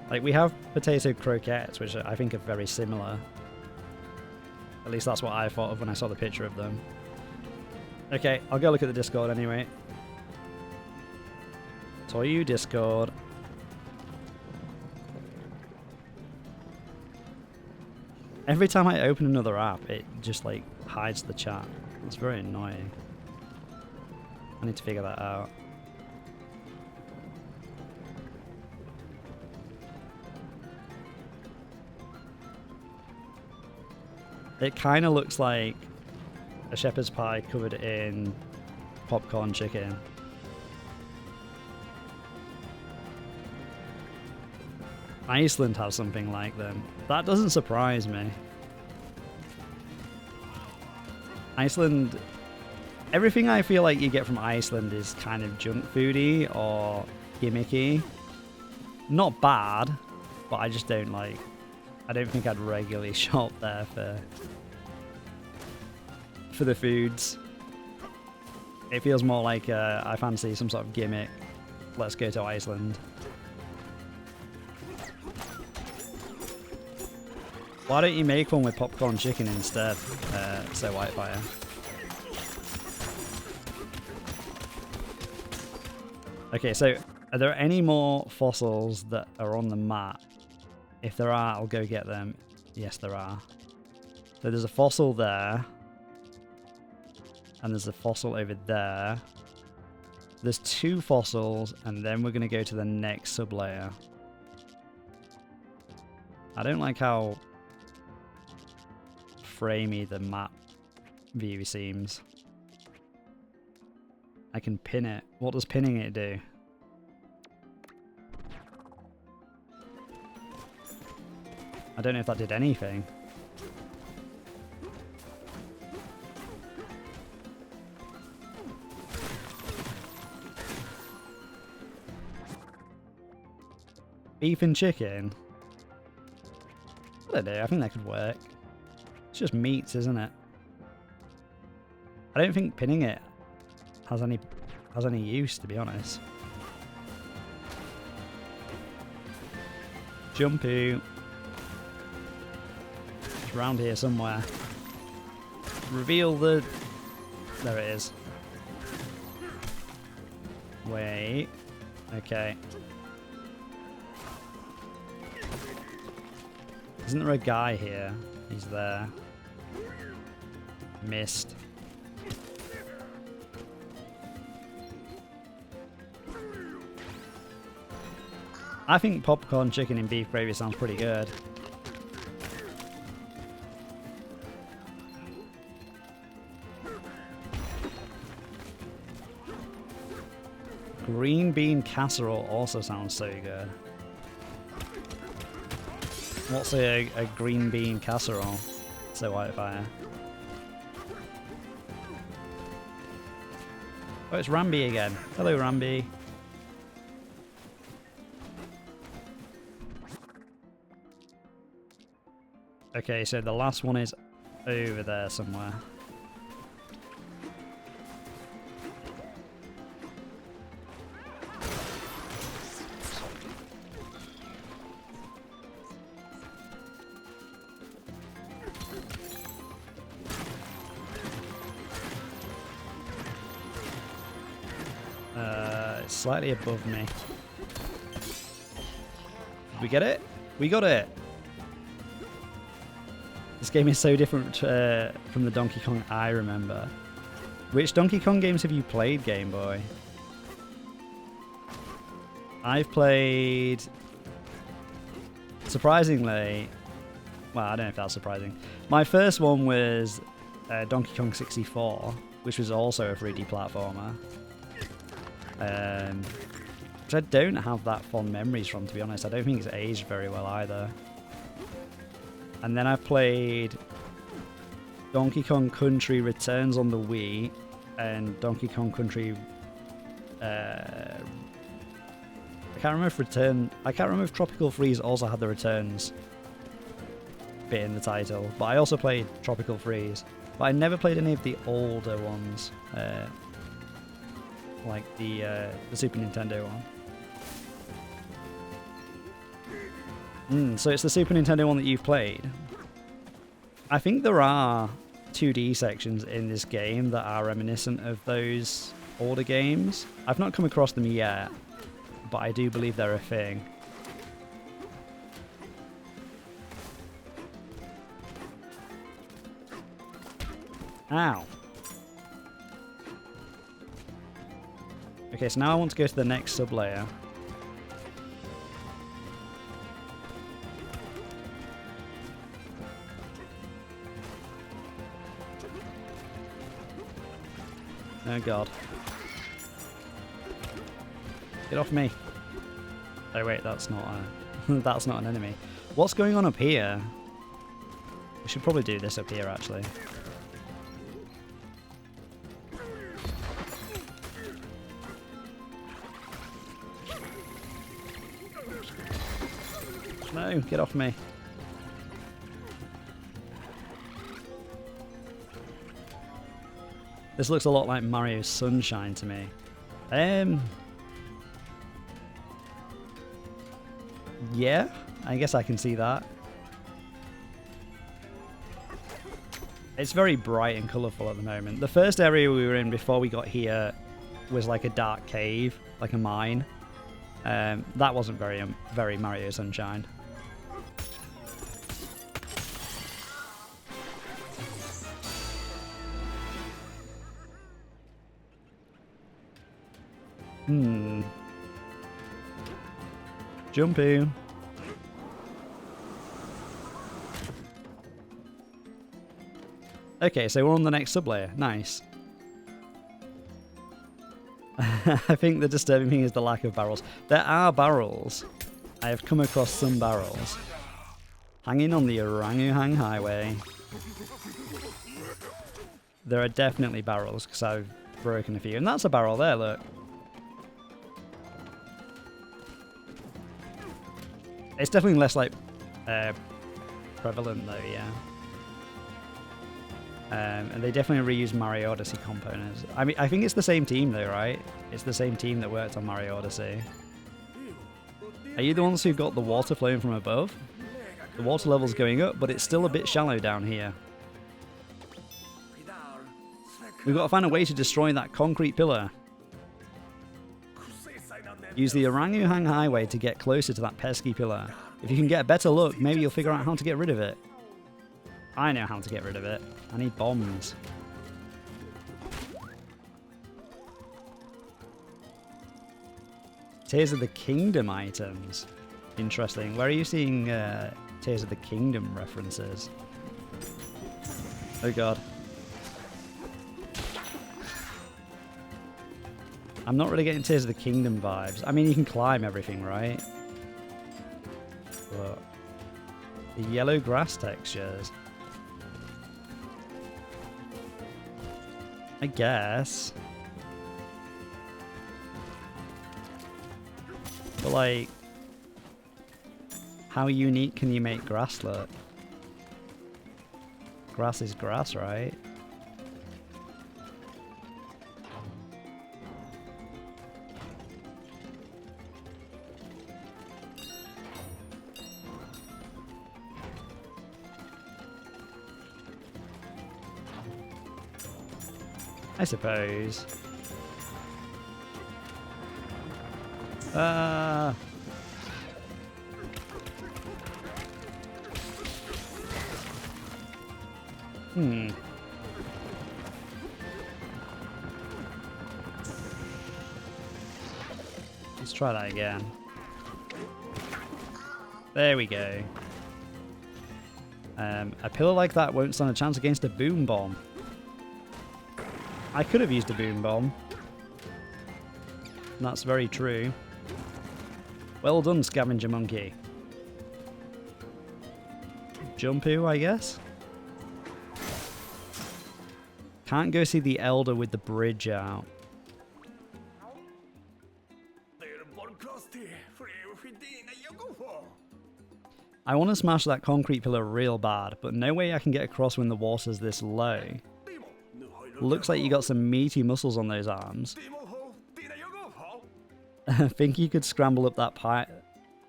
Like, we have potato croquettes, which I think are very similar. At least that's what I thought of when I saw the picture of them. Okay, I'll go look at the Discord anyway. Toyu Discord. Every time I open another app, it just like hides the chat. It's very annoying. I need to figure that out. It kind of looks like a shepherd's pie covered in popcorn chicken. Iceland has something like them. That doesn't surprise me. Iceland... Everything I feel like you get from Iceland is kind of junk foody or gimmicky. Not bad, but I just don't like... I don't think I'd regularly shop there for the foods. It feels more like I fancy some sort of gimmick. Let's go to Iceland. Why don't you make one with popcorn chicken instead, so Whitefire? Okay, so are there any more fossils that are on the map? If there are, I'll go get them. Yes, there are. So there's a fossil there. And there's a fossil over there. There's 2 fossils, and then we're going to go to the next sublayer. I don't like how framey the map view seems. I can pin it. What does pinning it do? I don't know if that did anything. Beef and chicken? I don't know, I think that could work. It's just meats, isn't it? I don't think pinning it has any use, to be honest. Jumpy. It's around here somewhere. Reveal the... There it is. Wait. Okay. Isn't there a guy here? He's there. Missed. I think popcorn chicken and beef gravy sounds pretty good. Green bean casserole also sounds so good. What's a green bean casserole? So Whitefire. Oh, it's Ramby again. Hello, Ramby. Okay, so the last one is over there somewhere. It's slightly above me. Did we get it? We got it! This game is so different from the Donkey Kong I remember. Which Donkey Kong games have you played, Game Boy? I've played... Surprisingly... Well, I don't know if that's surprising. My first one was Donkey Kong 64, which was also a 3D platformer. Which I don't have that fond memories from, to be honest. I don't think it's aged very well either. And then I played Donkey Kong Country Returns on the Wii and Donkey Kong Country... I can't remember if Tropical Freeze also had the Returns bit in the title, but I also played Tropical Freeze. But I never played any of the older ones, like the Super Nintendo one. So it's the Super Nintendo one that you've played. I think there are 2D sections in this game that are reminiscent of those older games. I've not come across them yet, but I do believe they're a thing. Ow. Okay, so now I want to go to the next sub-layer. Oh god. Get off me. Oh wait, that's not a that's not an enemy. What's going on up here? We should probably do this up here actually. No, get off me. This looks a lot like Mario's Sunshine to me. Yeah, I guess I can see that. It's very bright and colourful at the moment. The first area we were in before we got here was like a dark cave, like a mine. That wasn't very Mario Sunshine. Jumpy. Okay, so we're on the next sub-layer. Nice. I think the disturbing thing is the lack of barrels. There are barrels. I have come across some barrels. Hanging on the Orangutan Highway. There are definitely barrels, because I've broken a few. And that's a barrel there, look. It's definitely less, like, prevalent, though, yeah. And they definitely reuse Mario Odyssey components. I mean, I think it's the same team, though, right? It's the same team that worked on Mario Odyssey. Are you the ones who got the water flowing from above? The water level's going up, but it's still a bit shallow down here. We've got to find a way to destroy that concrete pillar. Use the Orangutan Highway to get closer to that pesky pillar. If you can get a better look, maybe you'll figure out how to get rid of it. I know how to get rid of it. I need bombs. Tears of the Kingdom items. Interesting. Where are you seeing Tears of the Kingdom references? Oh god. I'm not really getting Tears of the Kingdom vibes. I mean, you can climb everything, right? But the yellow grass textures. I guess. But like, how unique can you make grass look? Grass is grass, right? I suppose. Let's try that again. There we go. A pillar like that won't stand a chance against a boom bomb. I could have used a boom bomb. That's very true. Well done, scavenger monkey. Jumpu, I guess? Can't go see the elder with the bridge out. I want to smash that concrete pillar real bad, but no way I can get across when the water's this low. Looks like you got some meaty muscles on those arms. Think you could scramble up that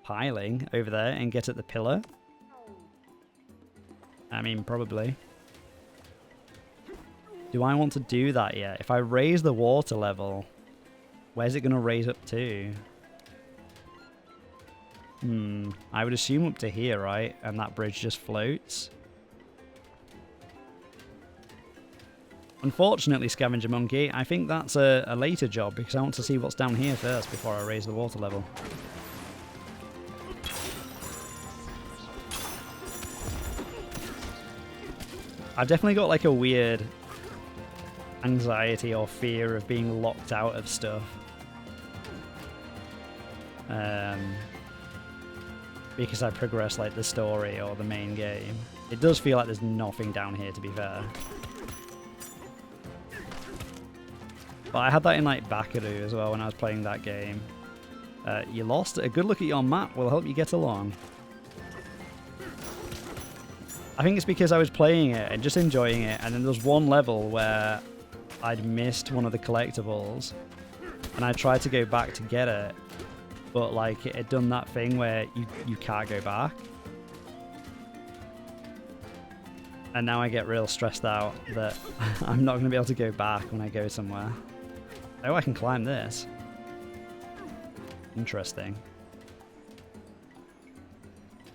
piling over there and get at the pillar? I mean, probably. Do I want to do that yet? If I raise the water level, where's it going to raise up to? I would assume up to here, right? And that bridge just floats. Unfortunately, Scavenger Monkey, I think that's a later job because I want to see what's down here first before I raise the water level. I've definitely got like a weird anxiety or fear of being locked out of stuff. Because I progress like the story or the main game. It does feel like there's nothing down here, to be fair. But I had that in like Bakadu as well when I was playing that game. You lost? A good look at your map will help you get along. I think it's because I was playing it and just enjoying it, and then there was one level where I'd missed one of the collectibles, and I tried to go back to get it, but like it had done that thing where you can't go back. And now I get real stressed out that I'm not going to be able to go back when I go somewhere. Oh, I can climb this. Interesting.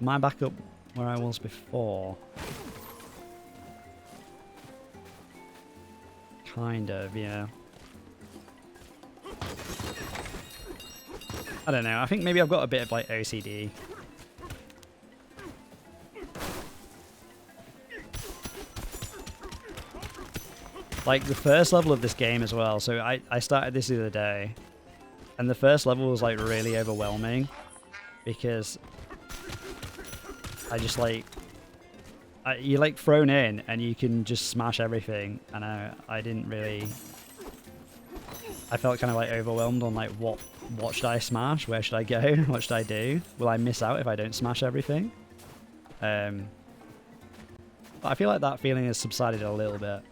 Am I back up where I was before? Kind of, yeah. I don't know. I think maybe I've got a bit of like OCD. Like the first level of this game as well. So I started this the other day, and the first level was like really overwhelming because I just like you're like thrown in and you can just smash everything, and I didn't really. I felt kind of like overwhelmed on like what should I smash, where should I go, what should I do, will I miss out if I don't smash everything? But I feel like that feeling has subsided a little bit.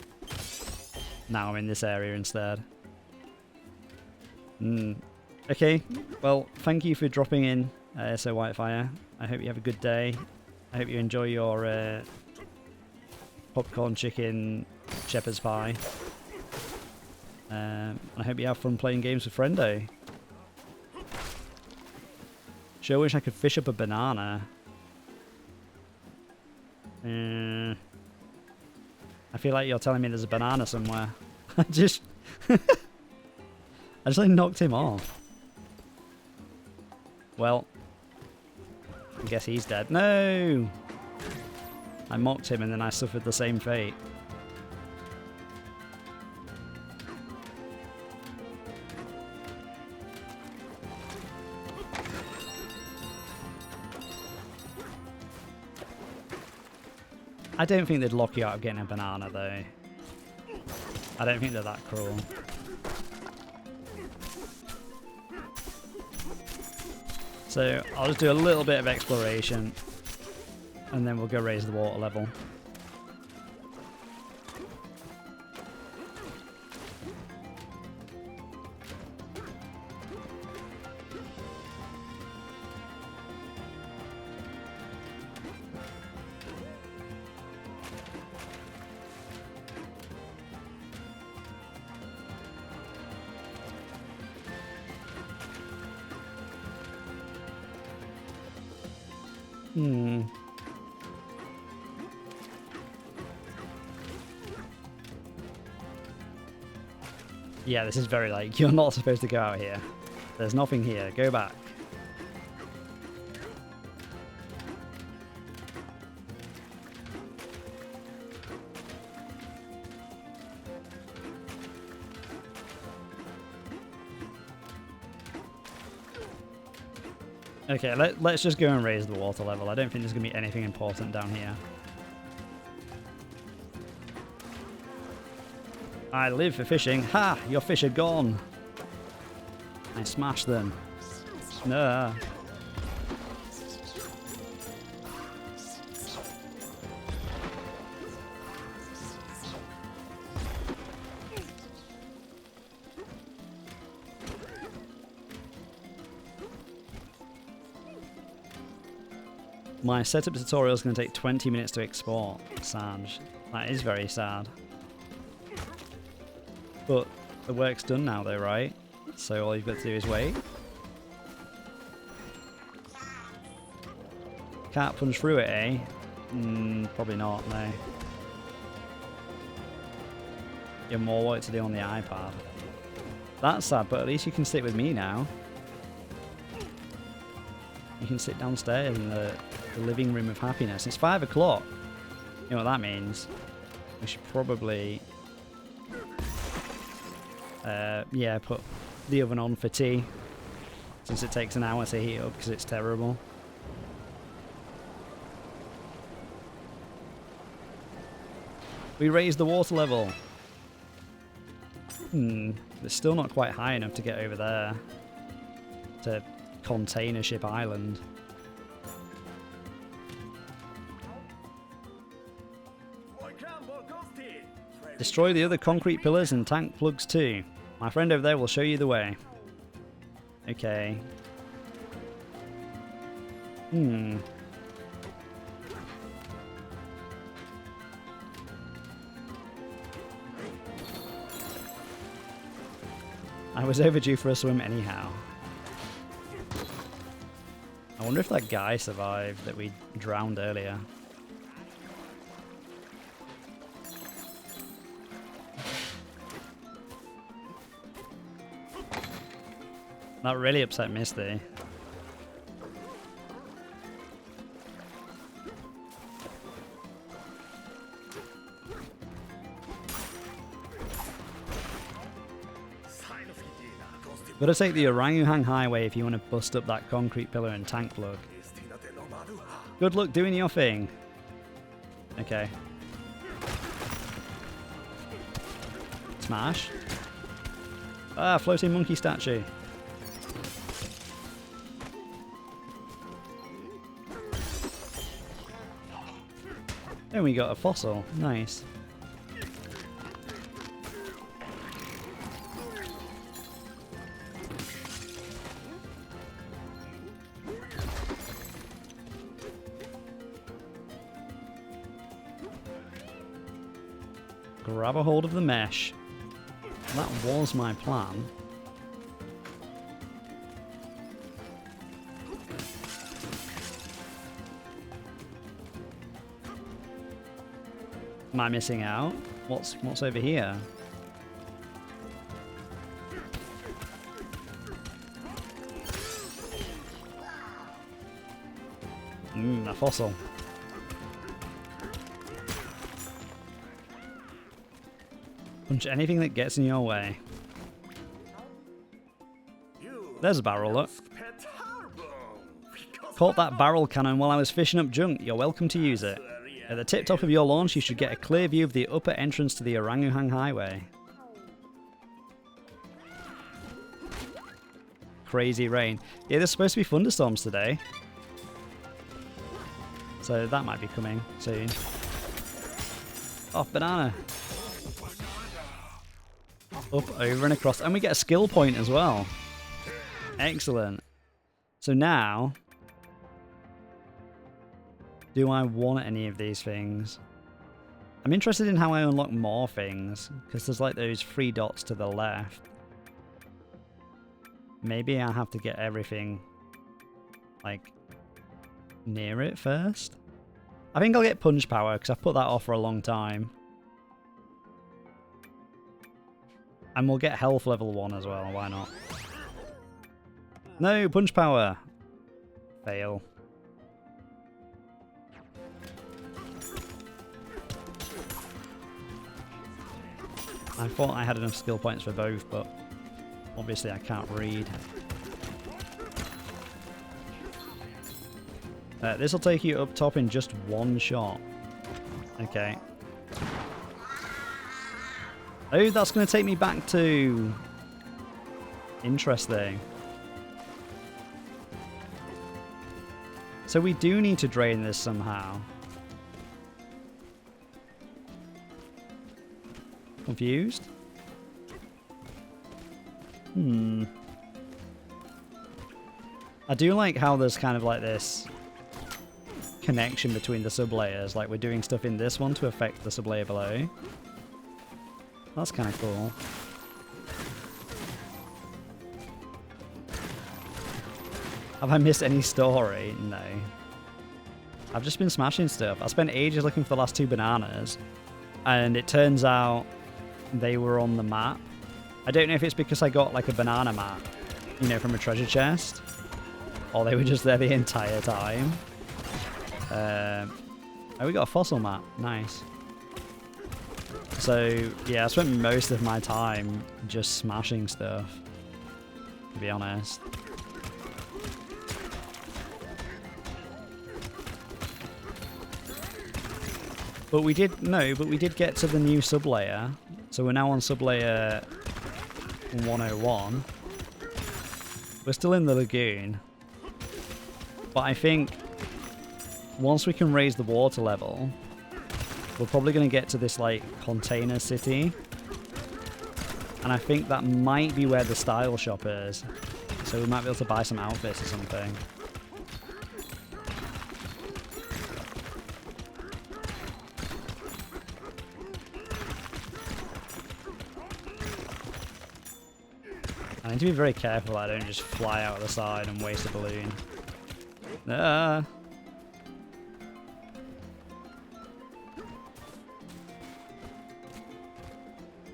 Now I'm in this area instead. Okay, well, thank you for dropping in, So Whitefire. I hope you have a good day. I hope you enjoy your popcorn chicken shepherd's pie. I hope you have fun playing games with Friendo. Sure wish I could fish up a banana. I feel like you're telling me there's a banana somewhere. I just like knocked him off. Well, I guess he's dead. No! I mocked him and then I suffered the same fate. I don't think they'd lock you out of getting a banana, though. I don't think they're that cruel. So I'll just do a little bit of exploration, and then we'll go raise the water level. Yeah, this is very like, you're not supposed to go out here. There's nothing here. Go back. Okay, let's just go and raise the water level. I don't think there's going to be anything important down here. I live for fishing. Ha! Your fish are gone. I smashed them. No. My setup tutorial is going to take 20 minutes to export. Sad. That is very sad. But the work's done now though, right? So all you've got to do is wait. Can't punch through it, eh? Probably not, no. You have more work to do on the iPad. That's sad, but at least you can sit with me now. You can sit downstairs in the living room of happiness. It's 5 o'clock. You know what that means? We should probably... yeah, put the oven on for tea. Since it takes an hour to heat up because it's terrible. We raised the water level. It's still not quite high enough to get over there. To container ship island. Destroy the other concrete pillars and tank plugs too. My friend over there will show you the way. Okay. I was overdue for a swim anyhow. I wonder if that guy survived that we drowned earlier. That really upset Misty. Gotta take the Orangutan Highway if you want to bust up that concrete pillar and tank plug. Good luck doing your thing. Okay. Smash. Ah, floating monkey statue. Then we got a fossil. Nice. Grab a hold of the mesh. That was my plan. Am I missing out? What's over here? A fossil. Punch anything that gets in your way. There's a barrel, look. Caught that barrel cannon while I was fishing up junk. You're welcome to use it. At the tip top of your launch, you should get a clear view of the upper entrance to the Orangutan Highway. Crazy rain. Yeah, there's supposed to be thunderstorms today. So that might be coming soon. Oh, banana. Up, over and across. And we get a skill point as well. Excellent. So now... do I want any of these things? I'm interested in how I unlock more things, because there's like those 3 dots to the left. Maybe I have to get everything like near it first. I think I'll get punch power because I've put that off for a long time. And we'll get health level 1 as well, why not? No, punch power! Fail. I thought I had enough skill points for both, but obviously I can't read. This will take you up top in just 1 shot. Okay. Oh, that's going to take me back to... Interesting. So we do need to drain this somehow. Confused? I do like how there's kind of like this connection between the sublayers. Like we're doing stuff in this one to affect the sublayer below. That's kind of cool. Have I missed any story? No. I've just been smashing stuff. I spent ages looking for the last 2 bananas. And it turns out they were on the map. I don't know if it's because I got like a banana map, you know, from a treasure chest, or they were just there the entire time. Oh, we got a fossil map. Nice. So, yeah, I spent most of my time just smashing stuff, to be honest. But we did get to the new sublayer. So we're now on sublayer 101. We're still in the lagoon. But I think once we can raise the water level, we're probably going to get to this like container city. And I think that might be where the style shop is. So we might be able to buy some outfits or something. I need to be very careful that I don't just fly out of the side and waste a balloon. Ah.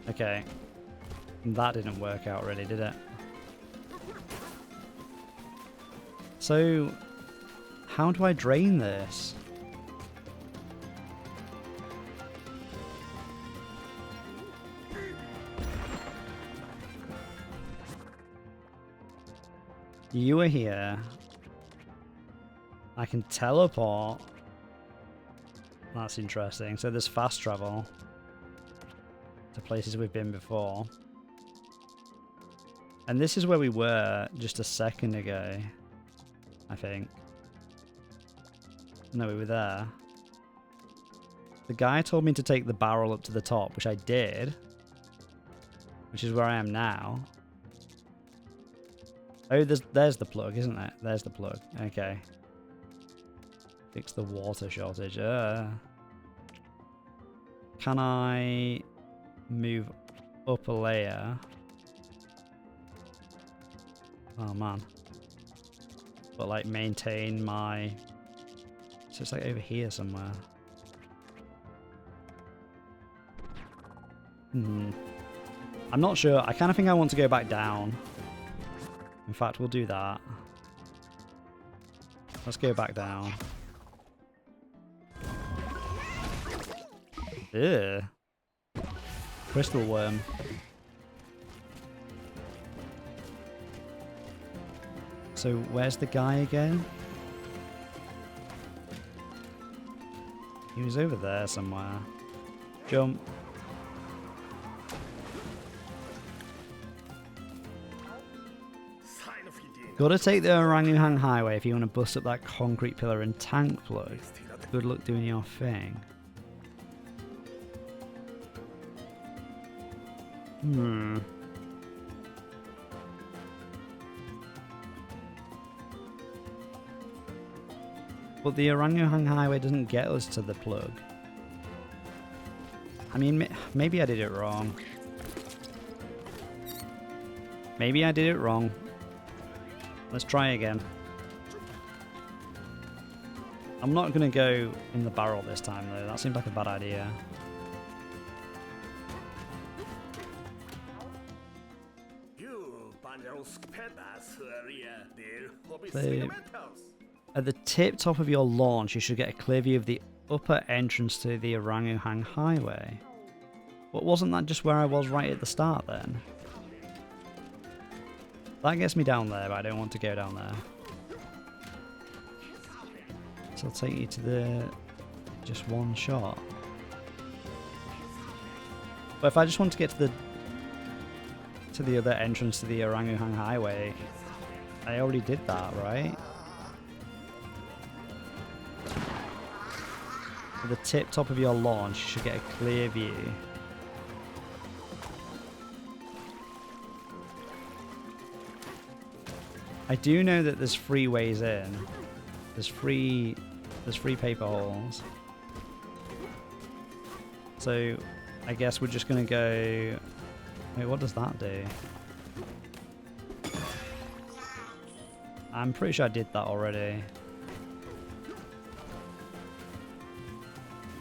Okay. That didn't work out really, did it? So, how do I drain this? You are here. I can teleport. That's interesting. So there's fast travel to places we've been before. And this is where we were just a second ago, I think. No, we were there. The guy told me to take the barrel up to the top, which I did. Which is where I am now. Oh, there's the plug, isn't it? There's the plug. Okay. Fix the water shortage. Can I move up a layer? Oh man. But like maintain my... So it's like over here somewhere. I'm not sure. I kind of think I want to go back down. In fact, we'll do that. Let's go back down. Ew. Crystal worm. So where's the guy again? He was over there somewhere. Jump. Gotta take the Orangutan Highway if you want to bust up that concrete pillar and tank plug. Good luck doing your thing. But the Orangutan Highway doesn't get us to the plug. I mean, maybe I did it wrong. Maybe I did it wrong. Let's try again. I'm not going to go in the barrel this time though. That seems like a bad idea. So, at the tip top of your launch, you should get a clear view of the upper entrance to the Orangutan Highway. But wasn't that just where I was right at the start then? That gets me down there, but I don't want to go down there. So I'll take you to the... just one shot. But if I just want to get to the other entrance to the Orangutan Highway, I already did that, right? At the tip top of your launch, you should get a clear view. I do know that there's free ways in. There's free paper holes. So I guess we're just gonna go... Wait, what does that do? I'm pretty sure I did that already.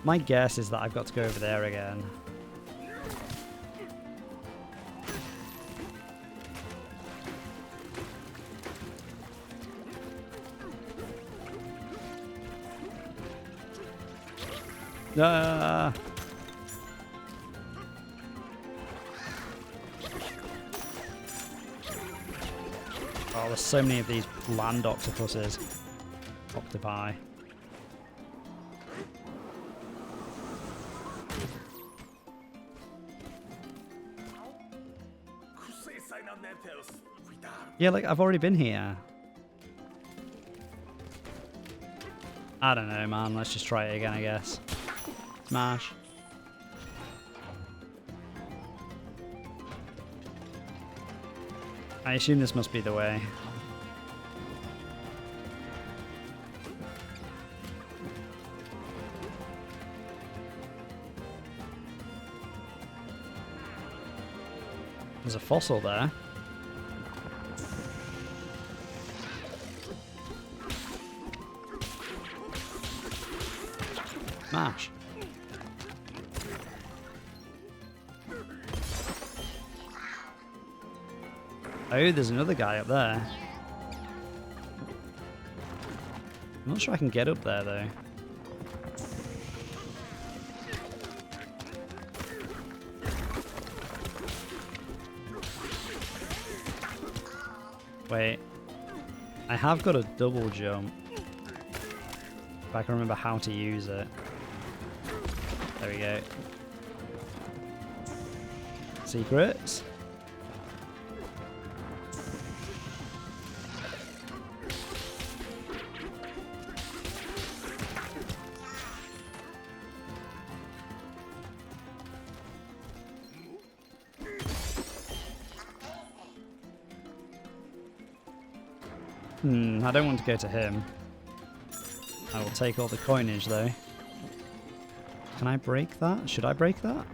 My guess is that I've got to go over there again. Ah! Oh, there's so many of these land octopuses. Octopi. Yeah, like, I've already been here. I don't know, man. Let's just try it again, I guess. Smash. I assume this must be the way. There's a fossil there. Smash. Oh, there's another guy up there. I'm not sure I can get up there, though. Wait. I have got a double jump. If I can remember how to use it. There we go. Secrets. I don't want to go to him. I will take all the coinage though. Can I break that? Should I break that?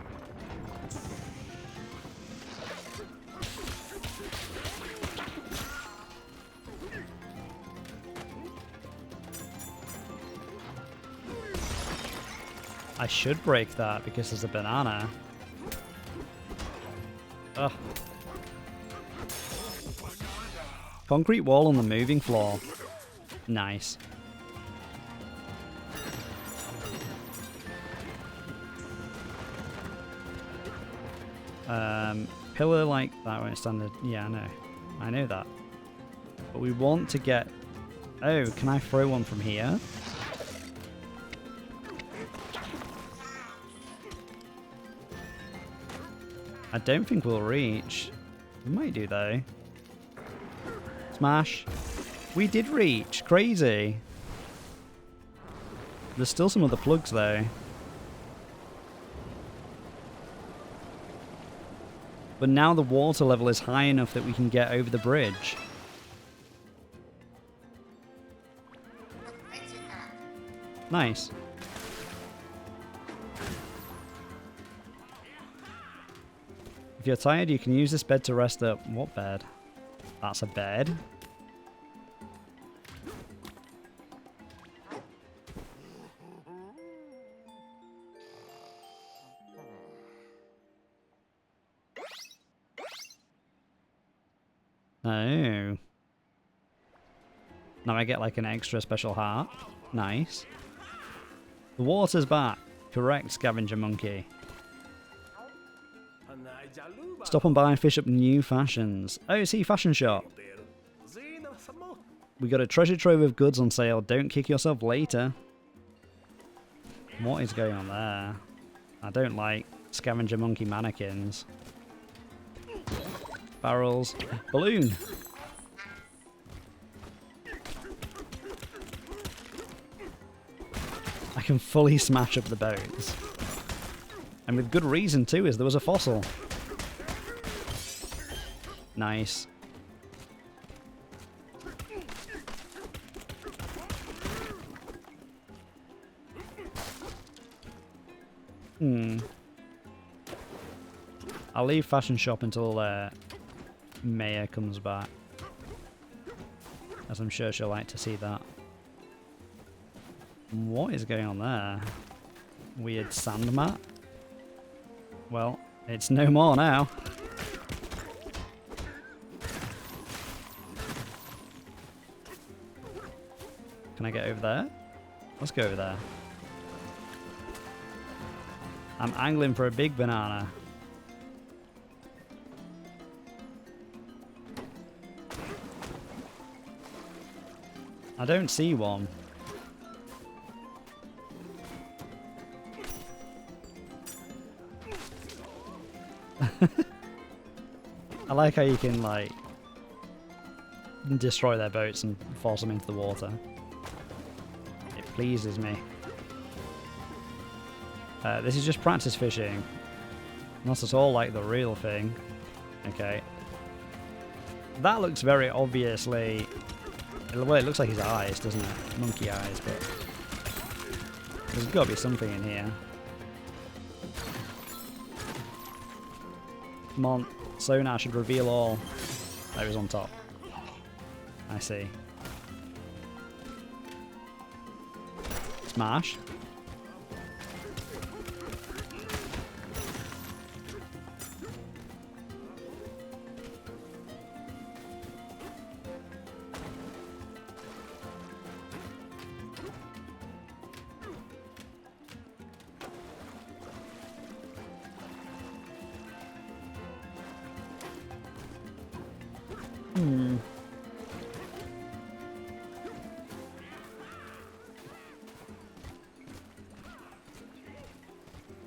I should break that because there's a banana. Ugh. Concrete wall on the moving floor. Nice. Pillar like that won't stand. Yeah, I know. I know that. But we want to get... Oh, can I throw one from here? I don't think we'll reach. We might do though. Smash. We did reach. Crazy. There's still some other plugs though. But now the water level is high enough that we can get over the bridge. Nice. If you're tired, you can use this bed to rest up. What bed? That's a bed. Oh. Now I get like an extra special heart. Nice. The water's back. Correct, scavenger monkey. Stop and buy and fish up new fashions. Oh, see, fashion shop. We got a treasure trove of goods on sale. Don't kick yourself later. What is going on there? I don't like scavenger monkey mannequins. Barrels. Balloon. I can fully smash up the boats. And with good reason too, as there was a fossil. Nice. I'll leave fashion shop until Maya comes back, as I'm sure she'll like to see that. What is going on there? Weird sand mat? Well, it's no more now. Can I get over there? Let's go over there. I'm angling for a big banana. I don't see one. I like how you can, like, destroy their boats and force them into the water. It pleases me. This is just practice fishing. Not at all like the real thing. Okay. That looks very obviously... Well, it looks like his eyes, doesn't it? Monkey eyes, but... There's got to be something in here. Come on. Sonar should reveal all. There he is on top. I see. Smash.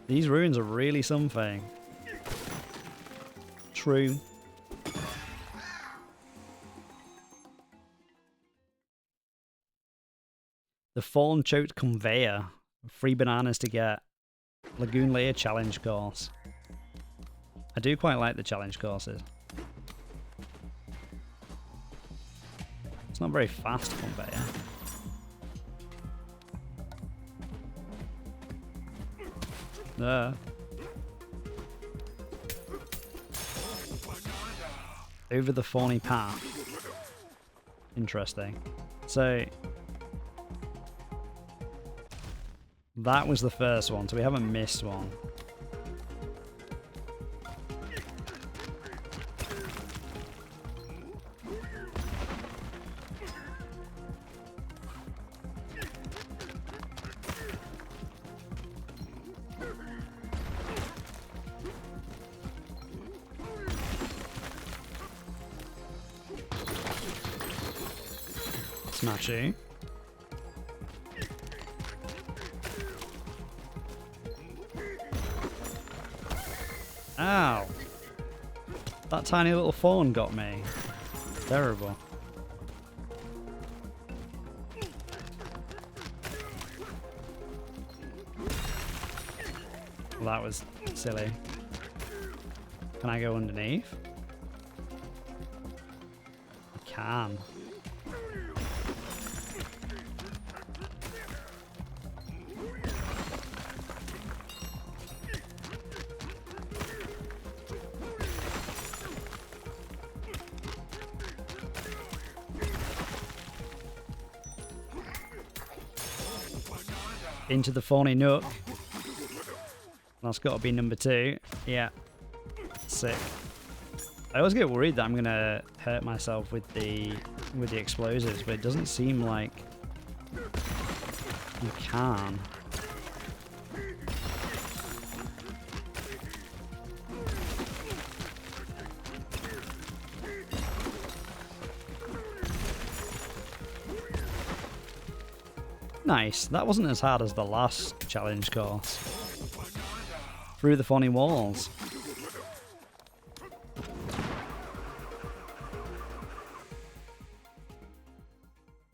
These ruins are really something. True. The Fallen Choked Conveyor. 3 bananas to get. Lagoon Layer Challenge Course. I do quite like the challenge courses. It's not very fast conveyor. Over the thorny path. Interesting. So that was the first one, so we haven't missed one. Smashy. Ow! That tiny little fawn got me. Terrible. Well, that was silly. Can I go underneath? I can. Into the thorny nook. That's got to be number 2. Yeah. Sick. I always get worried that I'm gonna hurt myself with the explosives, but it doesn't seem like you can. Nice. That wasn't as hard as the last challenge course. Through the thorny walls.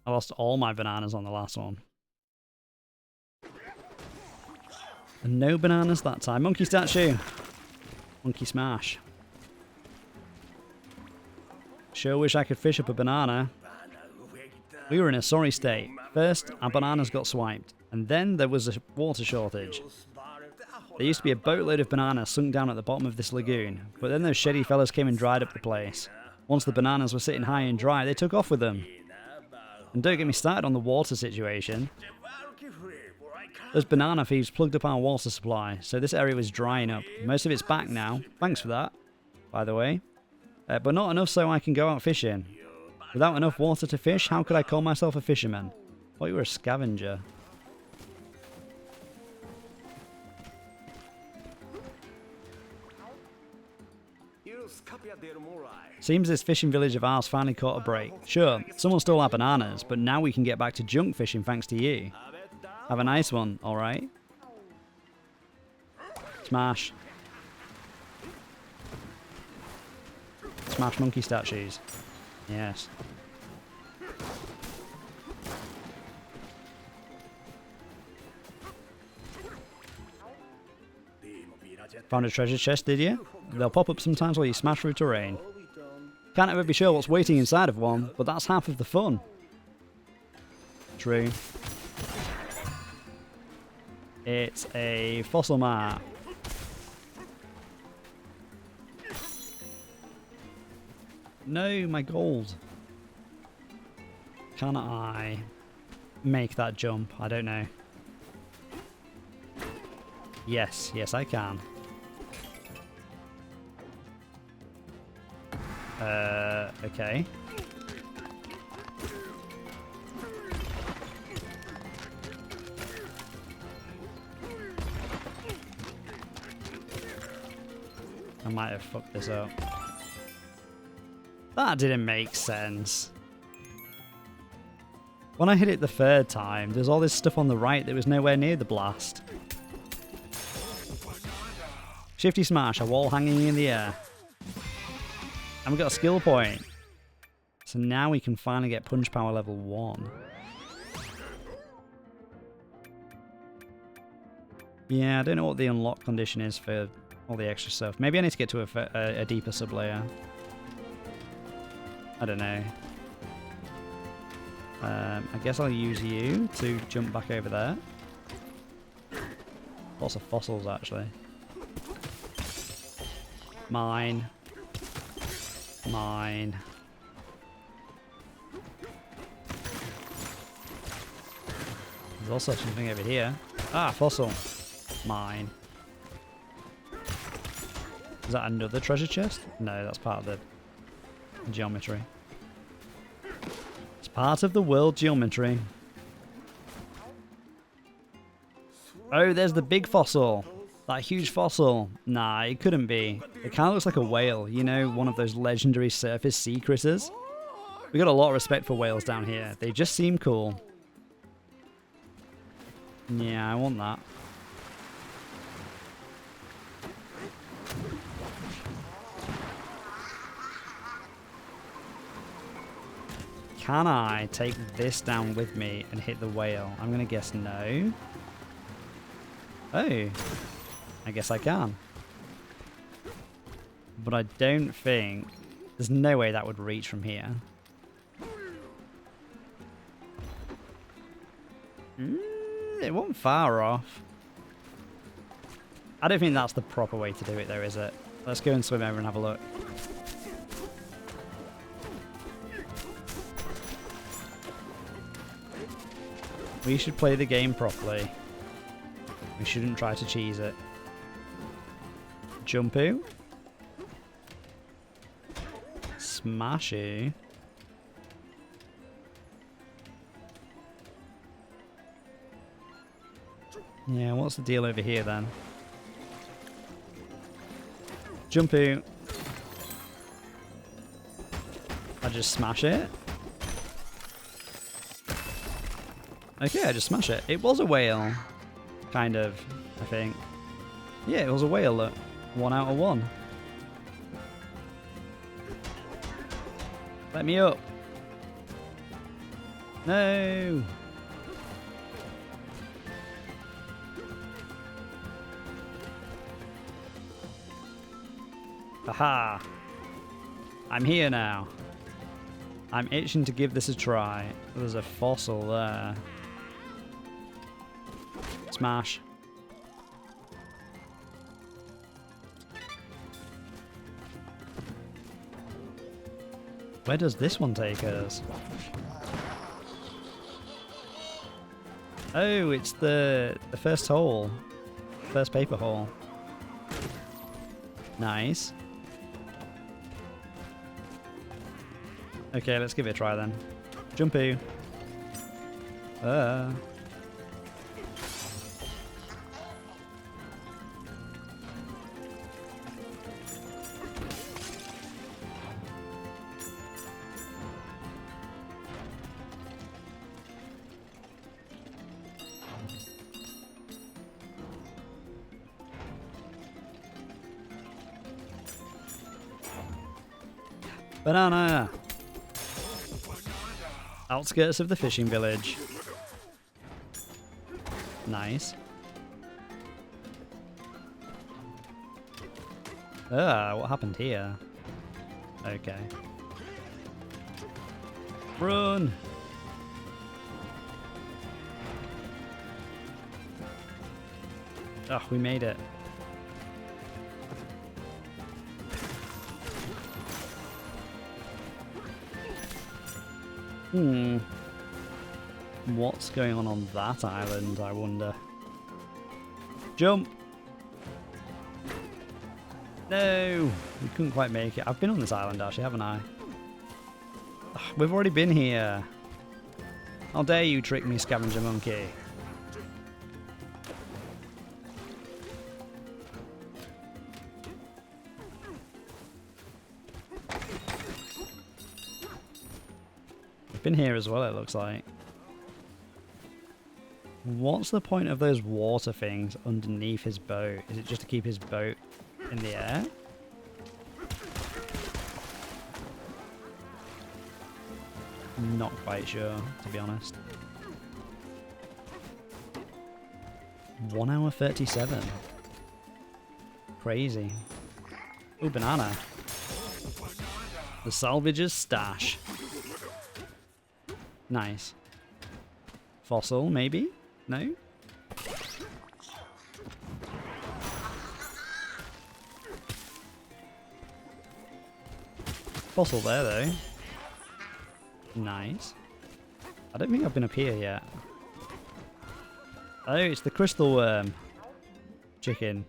I lost all my bananas on the last one. And no bananas that time. Monkey statue. Monkey smash. Sure wish I could fish up a banana. We were in a sorry state. First, our bananas got swiped, and then there was a water shortage. There used to be a boatload of bananas sunk down at the bottom of this lagoon, but then those shady fellas came and dried up the place. Once the bananas were sitting high and dry, they took off with them. And don't get me started on the water situation. Those banana thieves plugged up our water supply, so this area was drying up. Most of it's back now. Thanks for that, by the way. But not enough so I can go out fishing. Without enough water to fish, how could I call myself a fisherman? Thought you were a scavenger. Seems this fishing village of ours finally caught a break. Sure, someone stole our bananas, but now we can get back to junk fishing thanks to you. Have a nice one, alright? Smash. Smash monkey statues. Yes. Found a treasure chest, did you? They'll pop up sometimes while you smash through terrain. Can't ever be sure what's waiting inside of one, but that's half of the fun. True. It's a fossil map. No, my gold. Can I make that jump? I don't know. Yes, yes I can. Okay. I might have fucked this up. That didn't make sense. When I hit it the third time, there's all this stuff on the right that was nowhere near the blast. Shifty smash, a wall hanging in the air. And we got a skill point. So now we can finally get punch power level 1. Yeah, I don't know what the unlock condition is for all the extra stuff. Maybe I need to get to a deeper sub-layer. I don't know. I guess I'll use you to jump back over there. Lots of fossils, actually. Mine. Mine. There's also something over here. Ah, fossil. Mine. Is that another treasure chest? No, that's part of the geometry. It's part of the world geometry. Oh, there's the big fossil. That huge fossil. Nah, it couldn't be. It kind of looks like a whale. You know, one of those legendary surface sea critters. We got a lot of respect for whales down here. They just seem cool. Yeah, I want that. Can I take this down with me and hit the whale? I'm going to guess no. Oh. I guess I can. But I don't think... There's no way that would reach from here. It wasn't far off. I don't think that's the proper way to do it though, is it? Let's go and swim over and have a look. We should play the game properly. We shouldn't try to cheese it. Jumpoo. Smashy. Yeah, what's the deal over here then? Jumpoo. I just smash it. Okay, I just smash it. It was a whale. Kind of, I think. Yeah, it was a whale, look. 1 out of 1. Let me up. No. Haha. I'm here now. I'm itching to give this a try. There's a fossil there. Smash. Where does this one take us? Oh, it's the first hole. First paper hole. Nice. Okay, let's give it a try then. Jumpoo. Banana! Outskirts of the fishing village. Nice. What happened here? Okay. Run! Oh, we made it. What's going on that island, I wonder? Jump! No! We couldn't quite make it. I've been on this island actually, haven't I? Ugh, we've already been here. How dare you trick me, scavenger monkey? We've been here as well, it looks like. What's the point of those water things underneath his boat? Is it just to keep his boat in the air? Not quite sure, to be honest. 1 hour 37. Crazy. Ooh, banana. The salvager's stash. Nice. Fossil, maybe? No? Fossil there, though. Nice. I don't think I've been up here yet. Oh, it's the crystal worm. Chicken.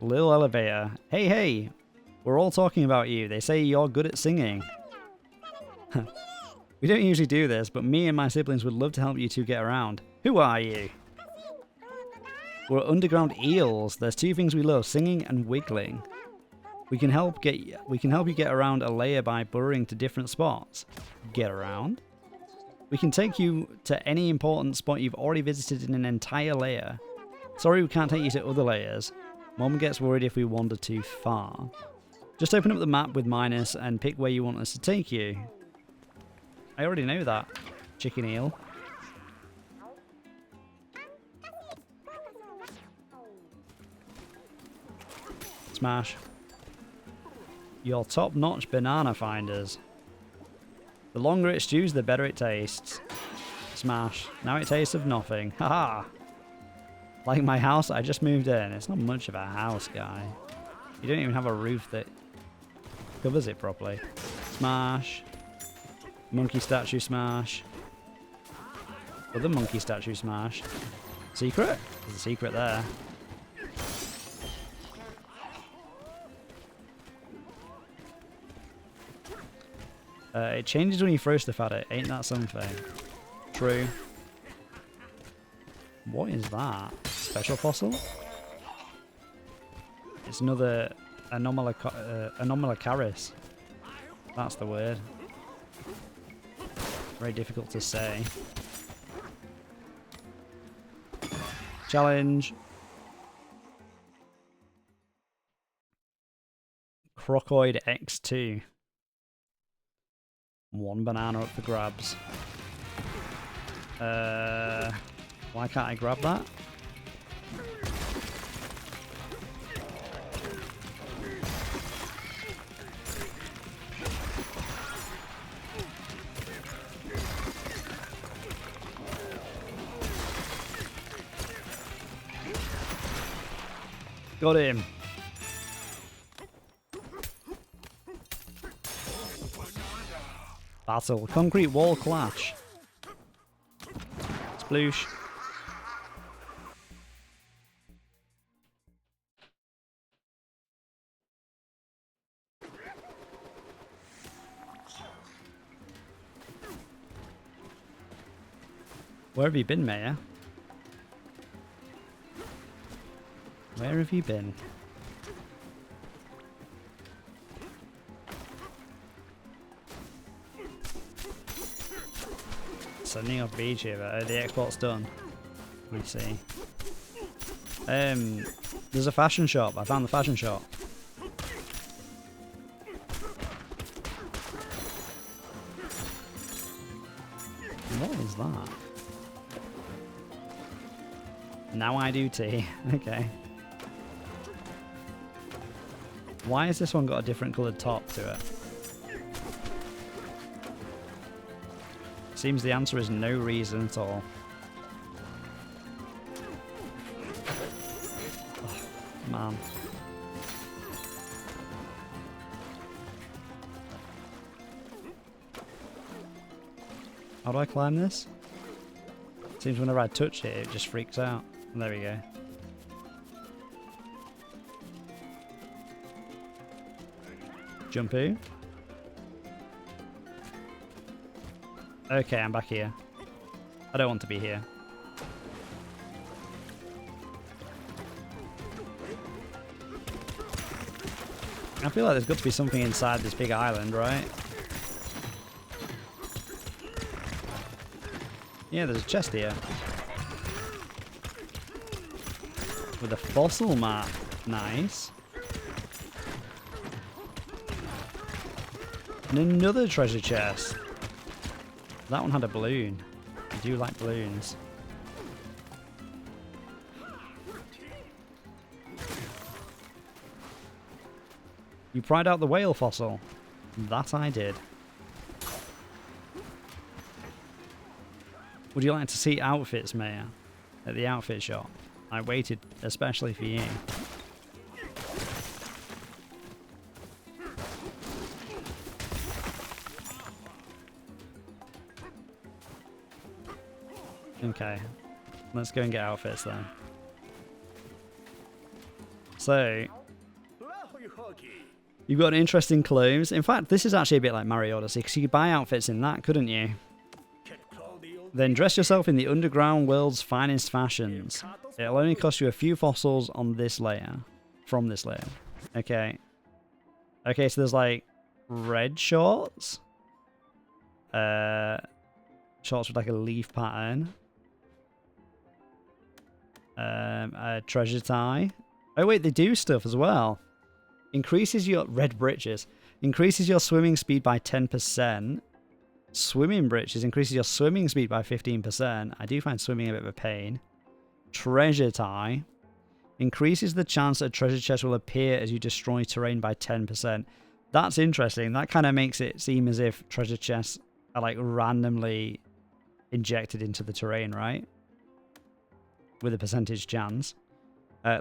Little elevator. Hey, hey! We're all talking about you. They say you're good at singing. We don't usually do this, but me and my siblings would love to help you two get around. Who are you? We're underground eels. There's two things we love, singing and wiggling. We can help you get around a layer by burrowing to different spots. Get around? We can take you to any important spot you've already visited in an entire layer. Sorry we can't take you to other layers. Mom gets worried if we wander too far. Just open up the map with minus and pick where you want us to take you. I already know that. Chicken eel. Smash. Your top-notch banana finders. The longer it stews, the better it tastes. Smash. Now it tastes of nothing. Haha! Like my house, I just moved in. It's not much of a house, guy. You don't even have a roof that covers it properly. Smash. Monkey statue smash. Other monkey statue smash. Secret? There's a secret there. It changes when you throw stuff at it. Ain't that something? True. What is that? Special fossil? It's another Anomalocaris. That's the word. Very difficult to say. Challenge. Crocoid X2. 1 banana up for grabs. Why can't I grab that? Got him. Battle. Concrete wall clash. Sploosh. Where have you been, Mayor? Where have you been? Sending off VTuber. The export's done. Let me see. There's a fashion shop. I found the fashion shop. is that? Now I do tea. Okay. Why has this one got a different coloured top to it? Seems the answer is no reason at all. Oh, man. How do I climb this? Seems whenever I touch it, it just freaks out. There we go. Jumpoo. Okay, I'm back here. I don't want to be here. I feel like there's got to be something inside this big island, right? Yeah, there's a chest here. With a fossil map. Nice. And another treasure chest. That one had a balloon. I do like balloons. You pried out the whale fossil. That I did. Would you like to see outfits, Maya? At the outfit shop. I waited especially for you. Okay. Let's go and get outfits then. So, you've got interesting clothes. In fact, this is actually a bit like Mario Odyssey, because you could buy outfits in that, couldn't you? Then dress yourself in the underground world's finest fashions. It'll only cost you a few fossils on this layer. From this layer. Okay. Okay, so there's like red shorts. Shorts with like a leaf pattern. A treasure tie. Oh wait, they do stuff as well. Increases your red breeches. Increases your swimming speed by 10%. Swimming breeches increases your swimming speed by 15%. I do find swimming a bit of a pain. Treasure tie. Increases the chance that a treasure chest will appear as you destroy terrain by 10%. That's interesting. That kind of makes it seem as if treasure chests are like randomly injected into the terrain, right? With a percentage chance.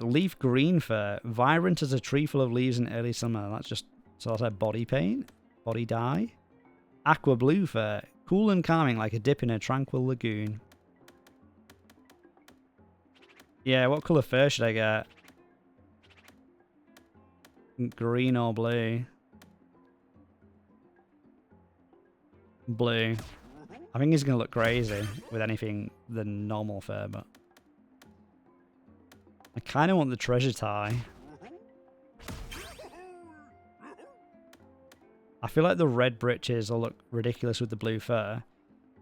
Leaf green fur. Vibrant as a tree full of leaves in early summer. That's just... So that's like body paint? Body dye? Aqua blue fur. Cool and calming like a dip in a tranquil lagoon. Yeah, what colour fur should I get? Green or blue? Blue. I think he's going to look crazy with anything than normal fur, but... I kind of want the treasure tie. I feel like the red breeches will look ridiculous with the blue fur.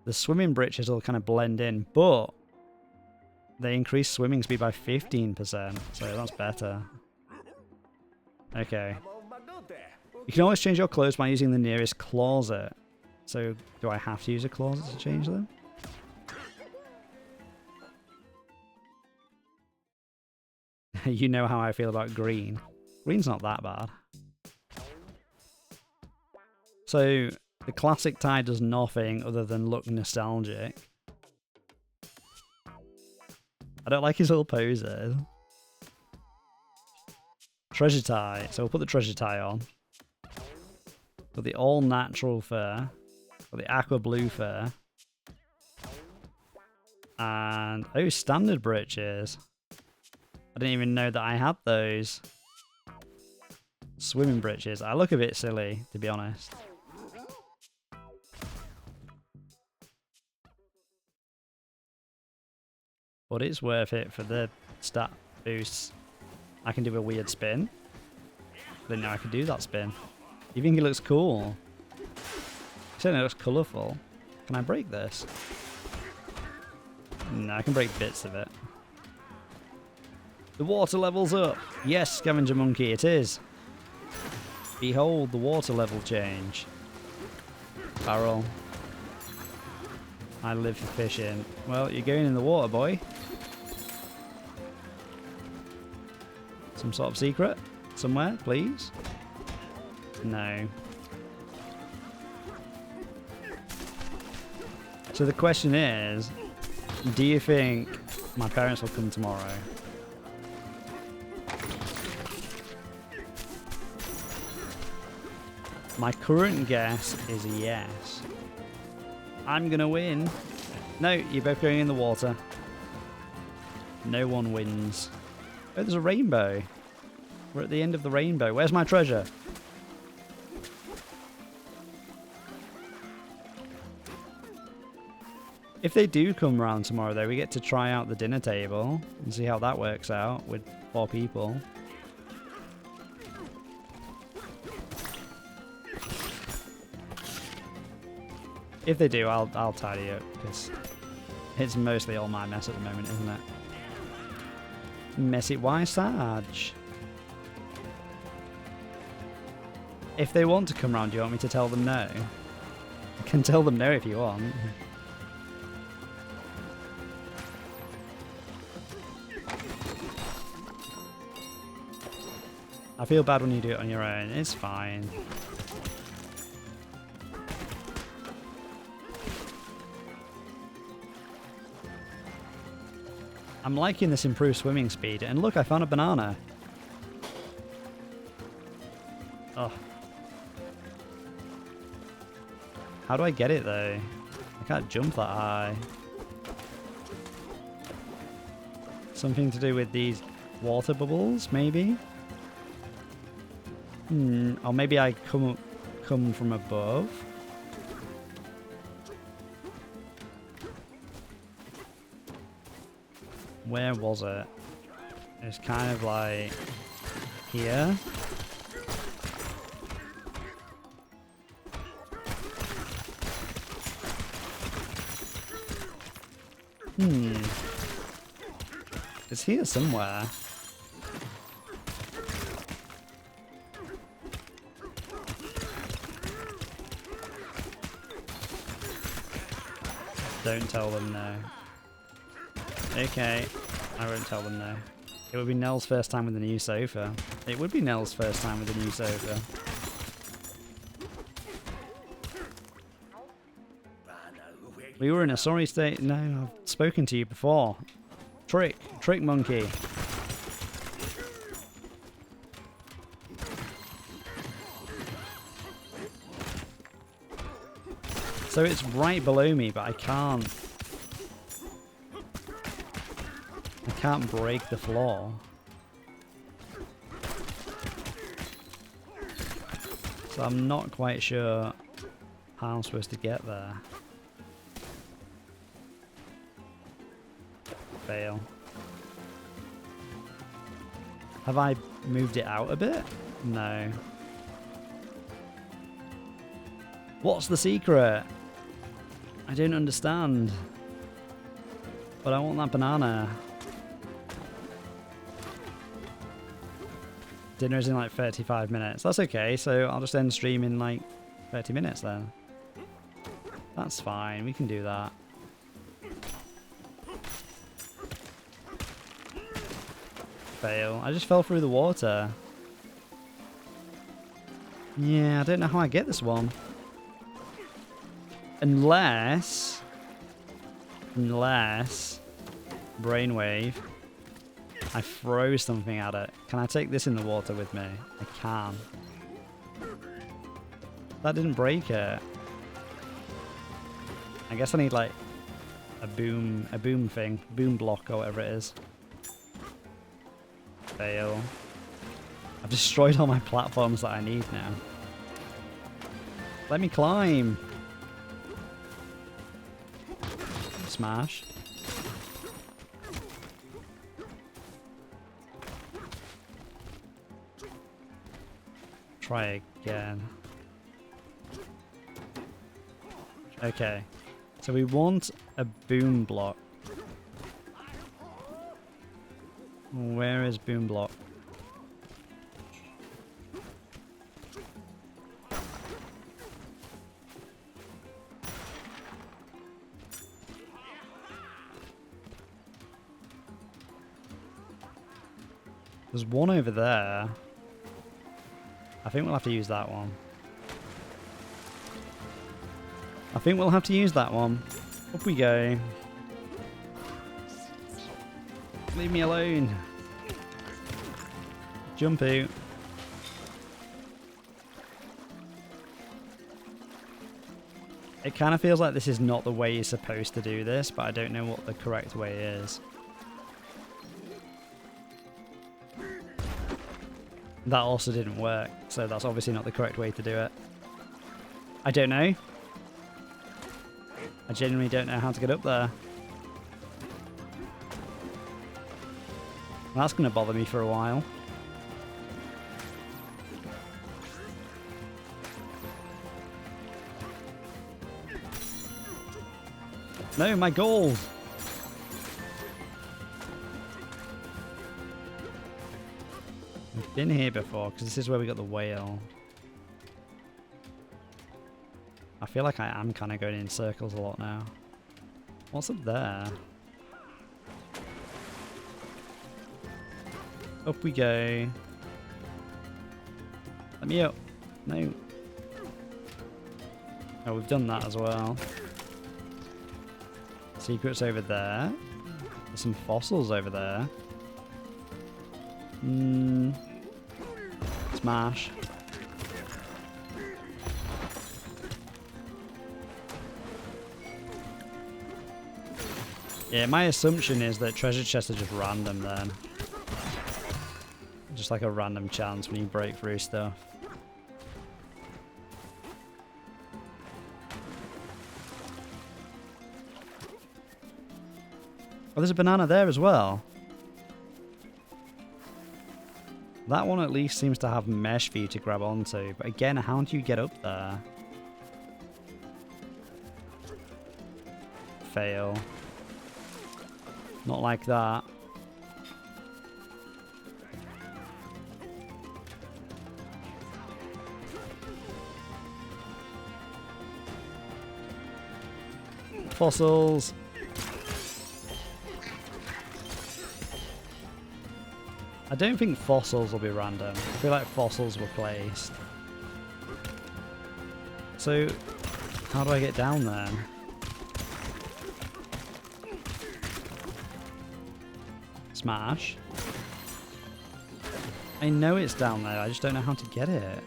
The swimming breeches will kind of blend in, but they increase swimming speed by 15%, so that's better. Okay. You can always change your clothes by using the nearest closet. So, do I have to use a closet to change them? You know how I feel about green. Green's not that bad. So, the classic tie does nothing other than look nostalgic. I don't like his little poses. Treasure tie. So we'll put the treasure tie on. Got the all natural fur. Got the aqua blue fur. And, oh, standard breeches. I didn't even know that I had those. Swimming breeches. I look a bit silly, to be honest. But it's worth it for the stat boosts. I can do a weird spin. Didn't know I could do that spin. You think it looks cool? It certainly looks colourful. Can I break this? No, I can break bits of it. The water level's up. Yes, scavenger monkey, it is. Behold the water level change. Barrel. I live for fishing. Well, you're going in the water, boy. Some sort of secret? Somewhere, please? No. So the question is, do you think my parents will come tomorrow? My current guess is yes. I'm gonna win. No, you're both going in the water. No one wins. Oh, there's a rainbow. We're at the end of the rainbow. Where's my treasure? If they do come around tomorrow, though, we get to try out the dinner table and see how that works out with 4 people. If they do, I'll tidy up, because it's mostly all my mess at the moment, isn't it? Messy, why Sarge? If they want to come round, do you want me to tell them no? I can tell them no if you want. I feel bad when you do it on your own. It's fine. I'm liking this improved swimming speed. And look, I found a banana. Oh. How do I get it, though? I can't jump that high. Something to do with these water bubbles, maybe? Or maybe I come from above. Where was it? It's kind of like here. It's here somewhere. Don't tell them no. Okay, I won't tell them no. It would be Nell's first time with a new sofa. It would be Nell's first time with a new sofa. We were in a sorry state. No, I've spoken to you before. Trick monkey. So it's right below me, but I can't break the floor. So I'm not quite sure how I'm supposed to get there. Fail. Have I moved it out a bit? No. What's the secret? I don't understand. But I want that banana. Dinner's in like 35 minutes. That's okay, so I'll just end stream in like 30 minutes then. That's fine, we can do that. Fail. I just fell through the water. Yeah, I don't know how I get this one. Unless brainwave, I throw something at it. Can I take this in the water with me? I can. That didn't break it. I guess I need like a boom thing, boom block or whatever it is. Fail. I've destroyed all my platforms that I need now. Let me climb. Smash. Try again. Okay. So we want a boom block. Where is boom block? There's one over there. I think we'll have to use that one. Up we go. Leave me alone. Jump out. It kind of feels like this is not the way you're supposed to do this, but I don't know what the correct way is. That also didn't work, so that's obviously not the correct way to do it. I don't know. I genuinely don't know how to get up there. That's going to bother me for a while. No, my gold! We've been here before, because this is where we got the whale. I feel like I am kind of going in circles a lot now. What's up there? Up we go. Let me up. No. Oh, we've done that as well. Secrets over there. There's some fossils over there. Smash. Yeah, my assumption is that treasure chests are just random then. Just like a random chance when you break through stuff. Oh, there's a banana there as well. That one at least seems to have mesh for you to grab onto. But again, how do you get up there? Fail. Not like that. Fossils. I don't think fossils will be random. I feel like fossils were placed. So, how do I get down there? Smash. I know it's down there, I just don't know how to get it.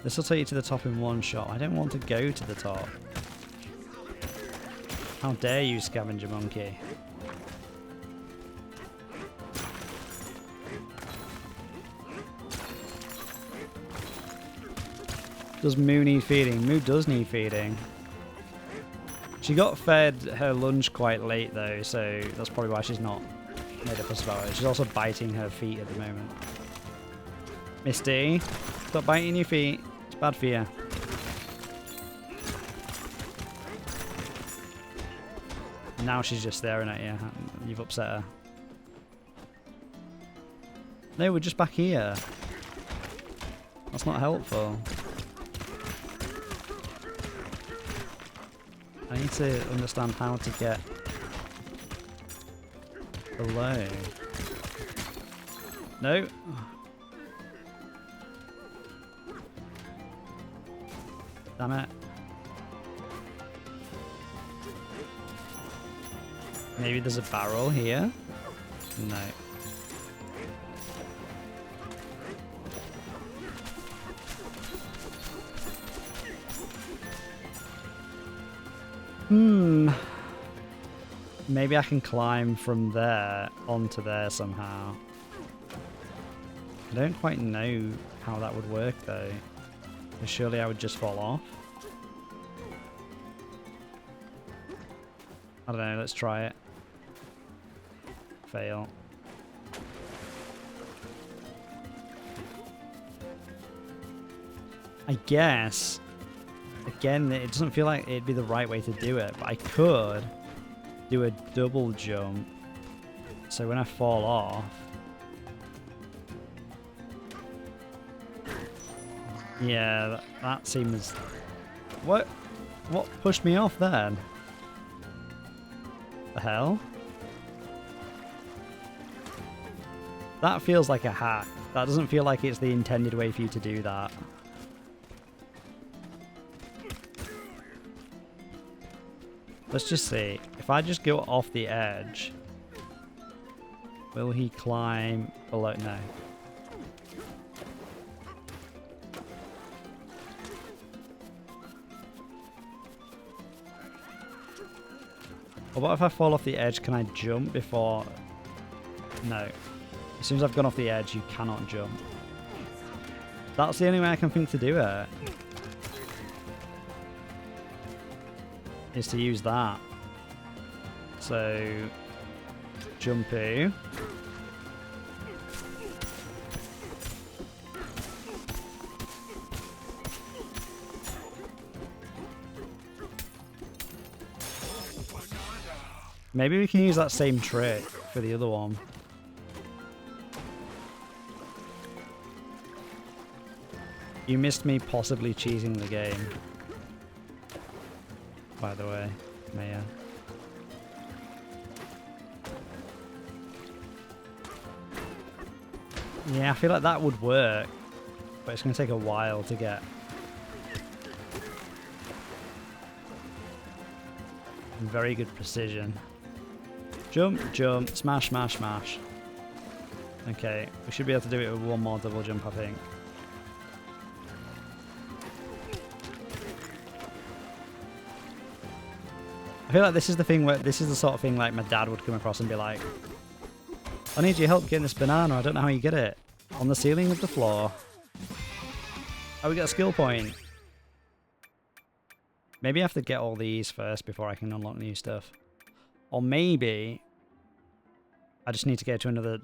This will take you to the top in one shot. I don't want to go to the top. How dare you, scavenger monkey? Does Moo need feeding? Moo does need feeding. She got fed her lunch quite late though, so that's probably why she's not made a fuss about it. She's also biting her feet at the moment. Misty, stop biting your feet. It's bad for you. Now she's just staring at you. You've upset her. No, we're just back here. That's not helpful. I need to understand how to get below. No. Damn it. Maybe there's a barrel here? No. Maybe I can climb from there onto there somehow. I don't quite know how that would work though. But surely I would just fall off. I don't know, let's try it. Fail. I guess, again, it doesn't feel like it'd be the right way to do it, but I could do a double jump. So when I fall off, yeah, that seems... What pushed me off then? The hell? That feels like a hack. That doesn't feel like it's the intended way for you to do that. Let's just see. If I just go off the edge, will he climb below? No. Or what if I fall off the edge? Can I jump before? No. As soon as I've gone off the edge, you cannot jump. That's the only way I can think to do it. Is to use that. So, jumpy. Maybe we can use that same trick for the other one. You missed me possibly cheesing the game. By the way, Maya. Yeah, I feel like that would work, but it's going to take a while to get. Very good precision. Jump, jump, smash, smash, smash. Okay, we should be able to do it with one more double jump, I think. I feel like this is the thing where this is the sort of thing like my dad would come across and be like, I need your help getting this banana, I don't know how you get it. On the ceiling of the floor. Oh, we got a skill point. Maybe I have to get all these first before I can unlock new stuff. Or maybe I just need to get to another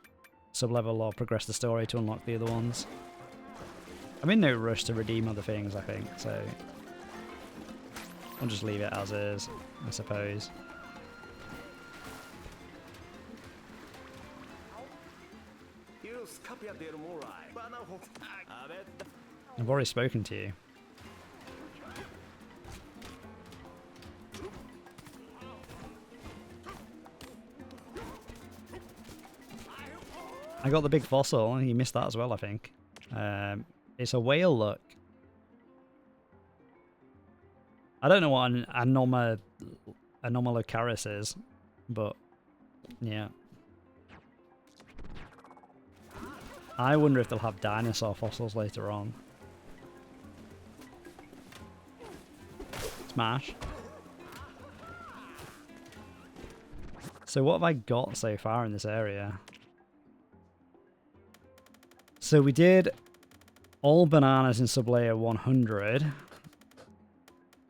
sub-level or progress the story to unlock the other ones. I'm in no rush to redeem other things, I think, so I'll just leave it as is, I suppose. I've already spoken to you. I got the big fossil, and you missed that as well, I think. It's a whale look. I don't know what an Anomalocaris is, but yeah. I wonder if they'll have dinosaur fossils later on. Smash. So what have I got so far in this area? So we did all bananas in sublayer 100.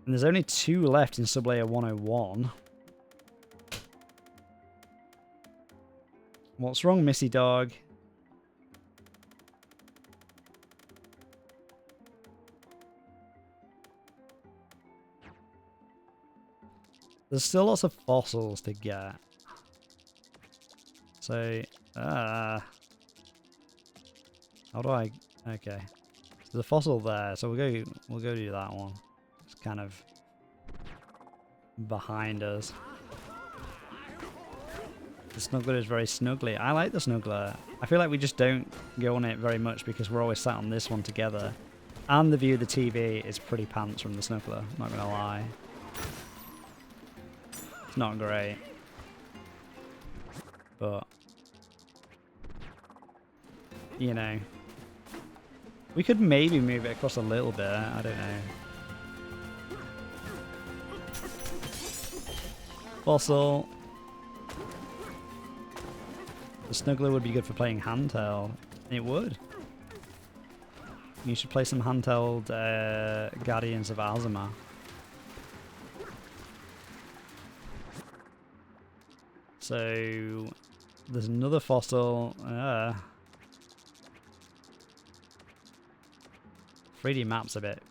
And there's only 2 left in sublayer 101. What's wrong, Missy Dog? There's still lots of fossils to get. So, how do I? Okay, there's a fossil there, so we'll go do that one. It's kind of behind us. The snuggler is very snuggly. I like the snuggler. I feel like we just don't go on it very much because we're always sat on this one together, and the view of the TV is pretty pants from the snuggler. Not gonna lie, it's not great, but you know. We could maybe move it across a little bit, I don't know. Fossil. The snuggler would be good for playing handheld. It would. You should play some handheld Guardians of Alzheimer. So there's another fossil. 3D map's a bit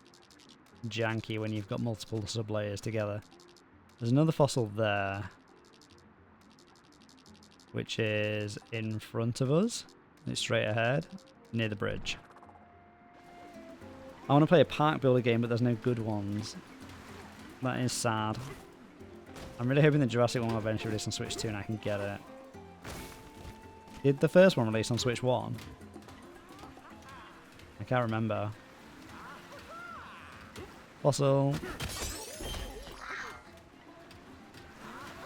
janky when you've got multiple sublayers together. There's another fossil there, which is in front of us. It's straight ahead, near the bridge. I want to play a park builder game, but there's no good ones. That is sad. I'm really hoping the Jurassic one will eventually release on Switch 2 and I can get it. Did the first one release on Switch 1? I can't remember. Fossil.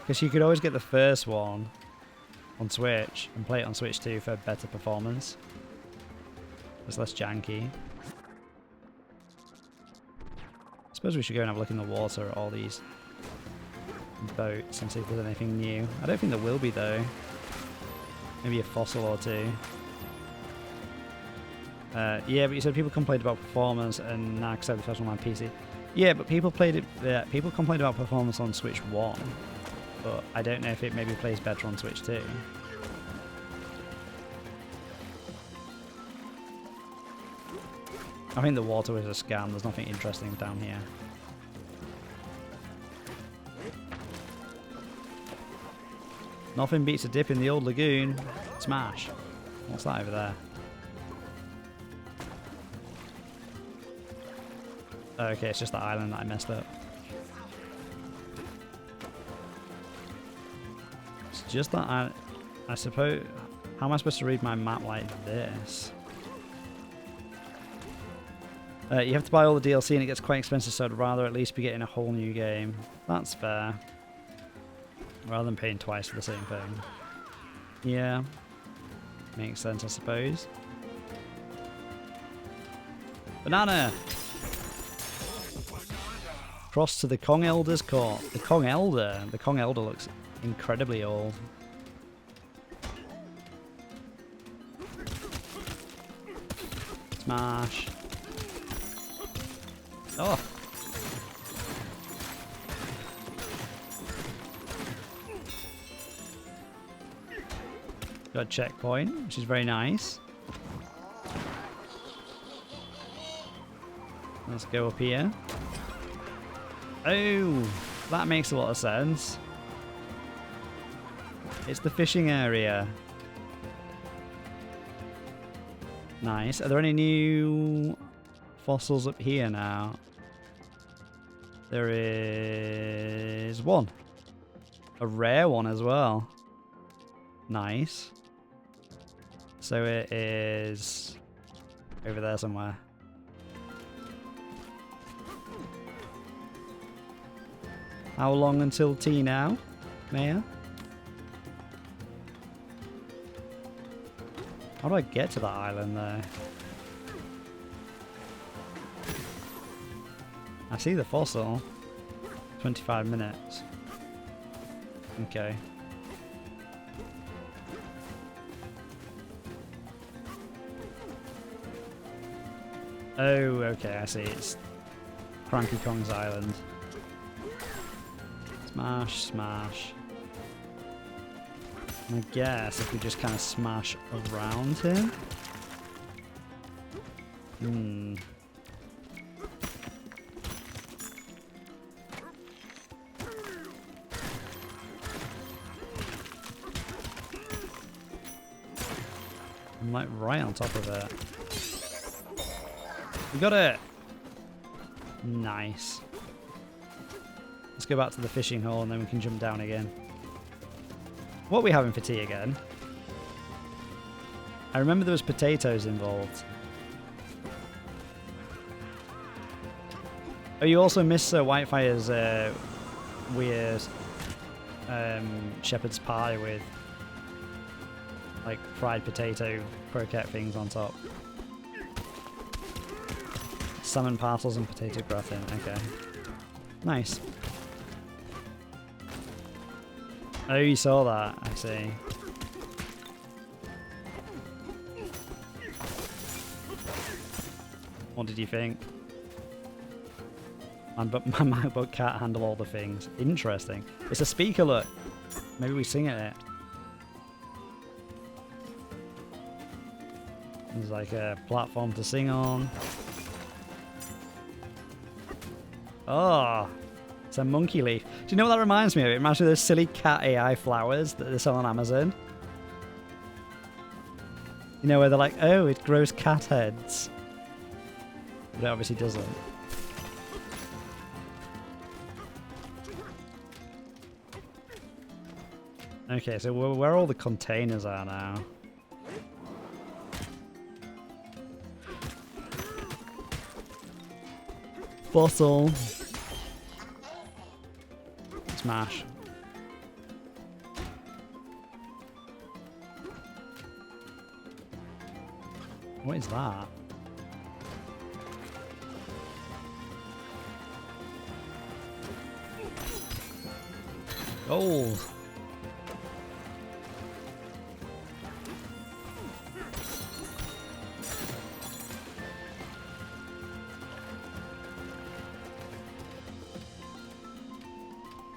Because you could always get the first one on Switch and play it on Switch 2 for better performance. It's less janky. I suppose we should go and have a look in the water at all these boats and see if there's anything new. I don't think there will be though. Maybe a fossil or two. Yeah, but you said people complained about performance and now accept the first one on PC. Yeah, but people played it. People complained about performance on Switch 1, but I don't know if it maybe plays better on Switch 2. I think the water was a scam. There's nothing interesting down here. Nothing beats a dip in the old lagoon. Smash. What's that over there? Oh, okay, it's just the island that I messed up. It's just that I suppose... How am I supposed to read my map like this? You have to buy all the DLC and it gets quite expensive, so I'd rather at least be getting a whole new game. That's fair. Rather than paying twice for the same thing. Yeah. Makes sense, I suppose. Banana! Cross to the Kong Elder's court. The Kong Elder? The Kong Elder looks incredibly old. Smash. Oh! Got a checkpoint, which is very nice. Let's go up here. Oh, that makes a lot of sense. It's the fishing area. Nice. Are there any new fossils up here now? There is one. A rare one as well. Nice. So it is over there somewhere. How long until tea now, Maya? How do I get to that island there? I see the fossil. 25 minutes. Okay. Oh, okay, I see. It's Cranky Kong's island. Smash, smash. And I guess if we just kind of smash around him. Hmm. I'm like right on top of it. We got it! Nice. Let's go back to the fishing hole and then we can jump down again. What are we having for tea again? I remember there was potatoes involved. Oh, you also missed Sir Whitefire's weird shepherd's pie with like fried potato croquette things on top. Salmon parcels and potato gratin. Okay. Nice. Oh, you saw that. I see. What did you think? My MacBook can't handle all the things. Interesting. It's a speaker, look. Maybe we sing at it. There's like a platform to sing on. Oh, it's a monkey leaf. Do you know what that reminds me of? It reminds me of those silly cat AI flowers that they sell on Amazon. You know, where they're like, oh, it grows cat heads. But it obviously doesn't. Okay, so where all the containers are now. Fossil. Smash. What is that? Gold.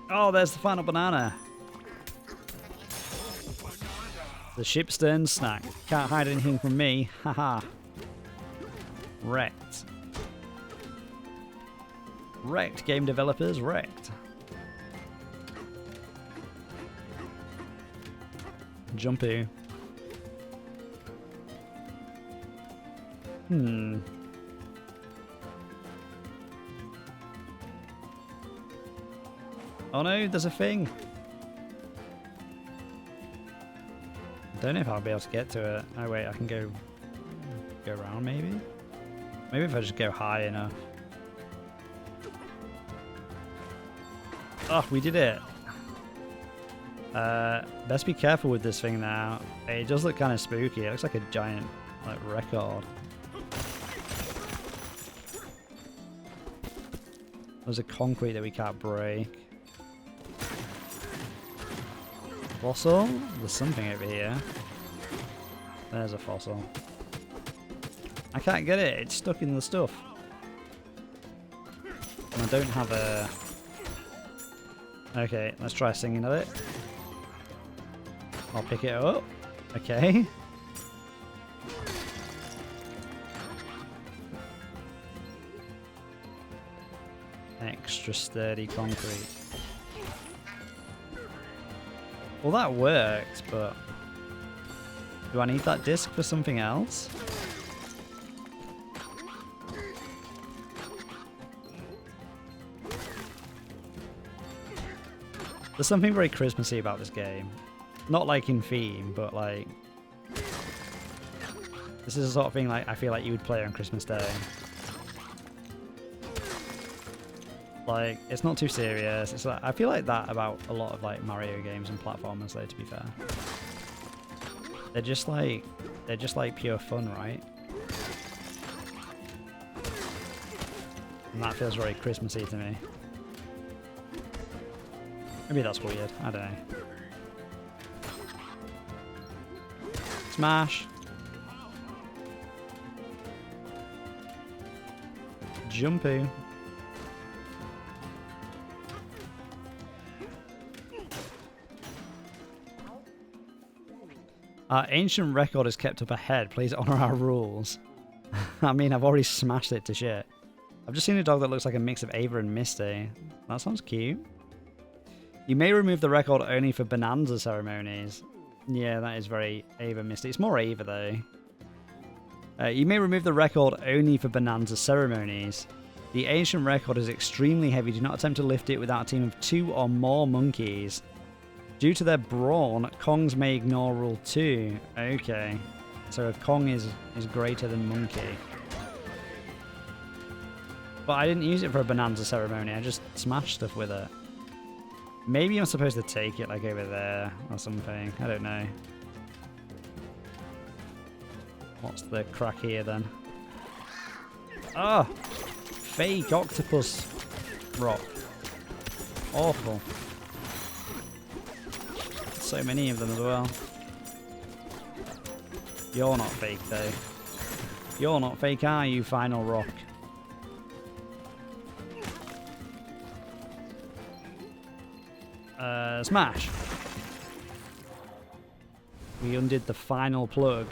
Oh, there's the final banana. The ship's stern snack. Can't hide anything from me. Haha. Wrecked. Wrecked, game developers, wrecked. Jumpy. Oh no, there's a thing. I don't know if I'll be able to get to it. Oh wait, I can go around maybe? Maybe if I just go high enough. Oh, we did it. Best be careful with this thing now. It does look kind of spooky. It looks like a giant like record. There's a concrete that we can't break. Fossil? There's something over here. There's a fossil. I can't get it. It's stuck in the stuff. And I don't have a... Okay, let's try singing at it. I'll pick it up. Okay. Extra sturdy concrete. Well, that worked, but do I need that disc for something else? There's something very Christmassy about this game. Not like in theme, but like... This is the sort of thing like I feel like you would play on Christmas Day. Like, it's not too serious. It's like, I feel like that about a lot of like Mario games and platformers though, to be fair. They're just like pure fun, right? And that feels very Christmassy to me. Maybe that's weird. I don't know. Smash. Jumpy. Our ancient record is kept up ahead. Please honor our rules. I mean, I've already smashed it to shit. I've just seen a dog that looks like a mix of Ava and Misty. That sounds cute. You may remove the record only for Bananza ceremonies. Yeah, that is very Ava Misty. It's more Ava though. You may remove the record only for Bananza ceremonies. The ancient record is extremely heavy. Do not attempt to lift it without a team of 2 or more monkeys. Due to their brawn, Kongs may ignore rule 2. Okay. So if Kong is greater than monkey. But I didn't use it for a Bananza ceremony. I just smashed stuff with it. Maybe I'm supposed to take it like over there or something. I don't know. What's the crack here then? Ah! Fake octopus rock. Awful. So many of them as well. You're not fake though. You're not fake, are you, final rock? Smash. We undid the final plug.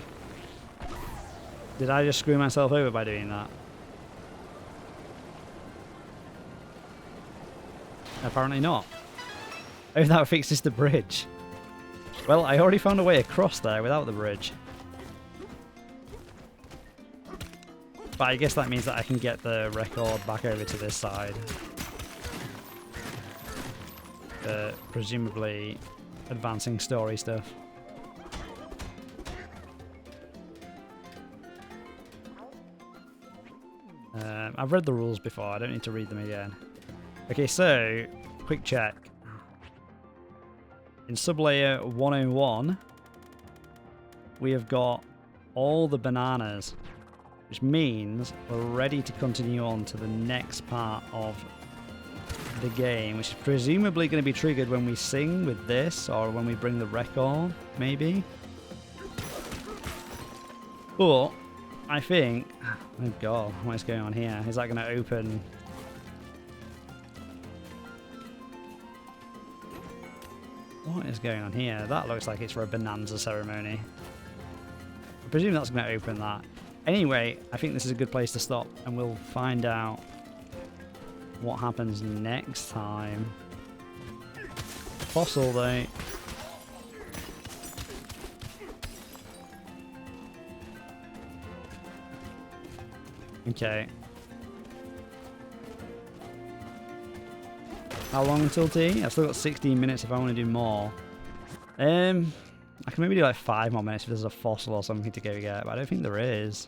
Did I just screw myself over by doing that? Apparently not. Oh, that fixes the bridge. Well, I already found a way across there without the bridge. But I guess that means that I can get the record back over to this side. Presumably advancing story stuff. I've read the rules before, I don't need to read them again. Okay, so, quick check. In sublayer 101, we have got all the bananas, which means we're ready to continue on to the next part of the game, which is presumably going to be triggered when we sing with this, or when we bring the record, maybe. But I think, oh god, what is going on here? Is that going to open? What is going on here? That looks like it's for a Bananza ceremony. I presume that's going to open that. Anyway, I think this is a good place to stop, and we'll find out what happens next time. Fossil though. Okay. How long until tea? I've still got 16 minutes if I want to do more. I can maybe do like 5 more minutes if there's a fossil or something to go get, but I don't think there is.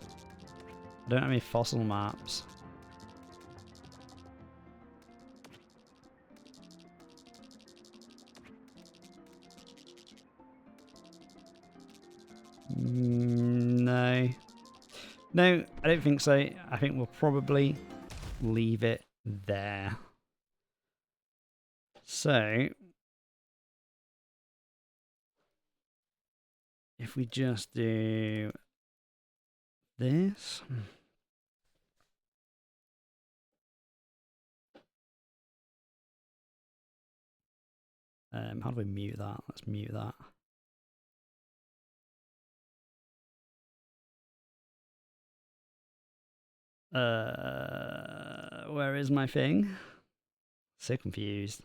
I don't have any fossil maps. No. No, I don't think so. I think we'll probably leave it there. So, if we just do this. How do we mute that? Let's mute that. Where is my thing? So confused.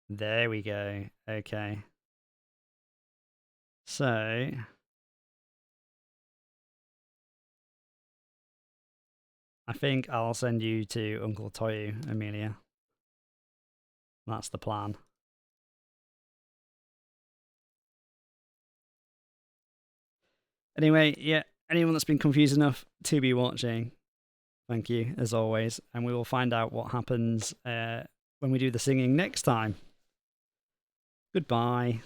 There we go. Okay. So I think I'll send you to Uncle Toyu, Amelia. That's the plan. Anyway, yeah, anyone that's been confused enough to be watching, thank you, as always. And we will find out what happens when we do the singing next time. Goodbye.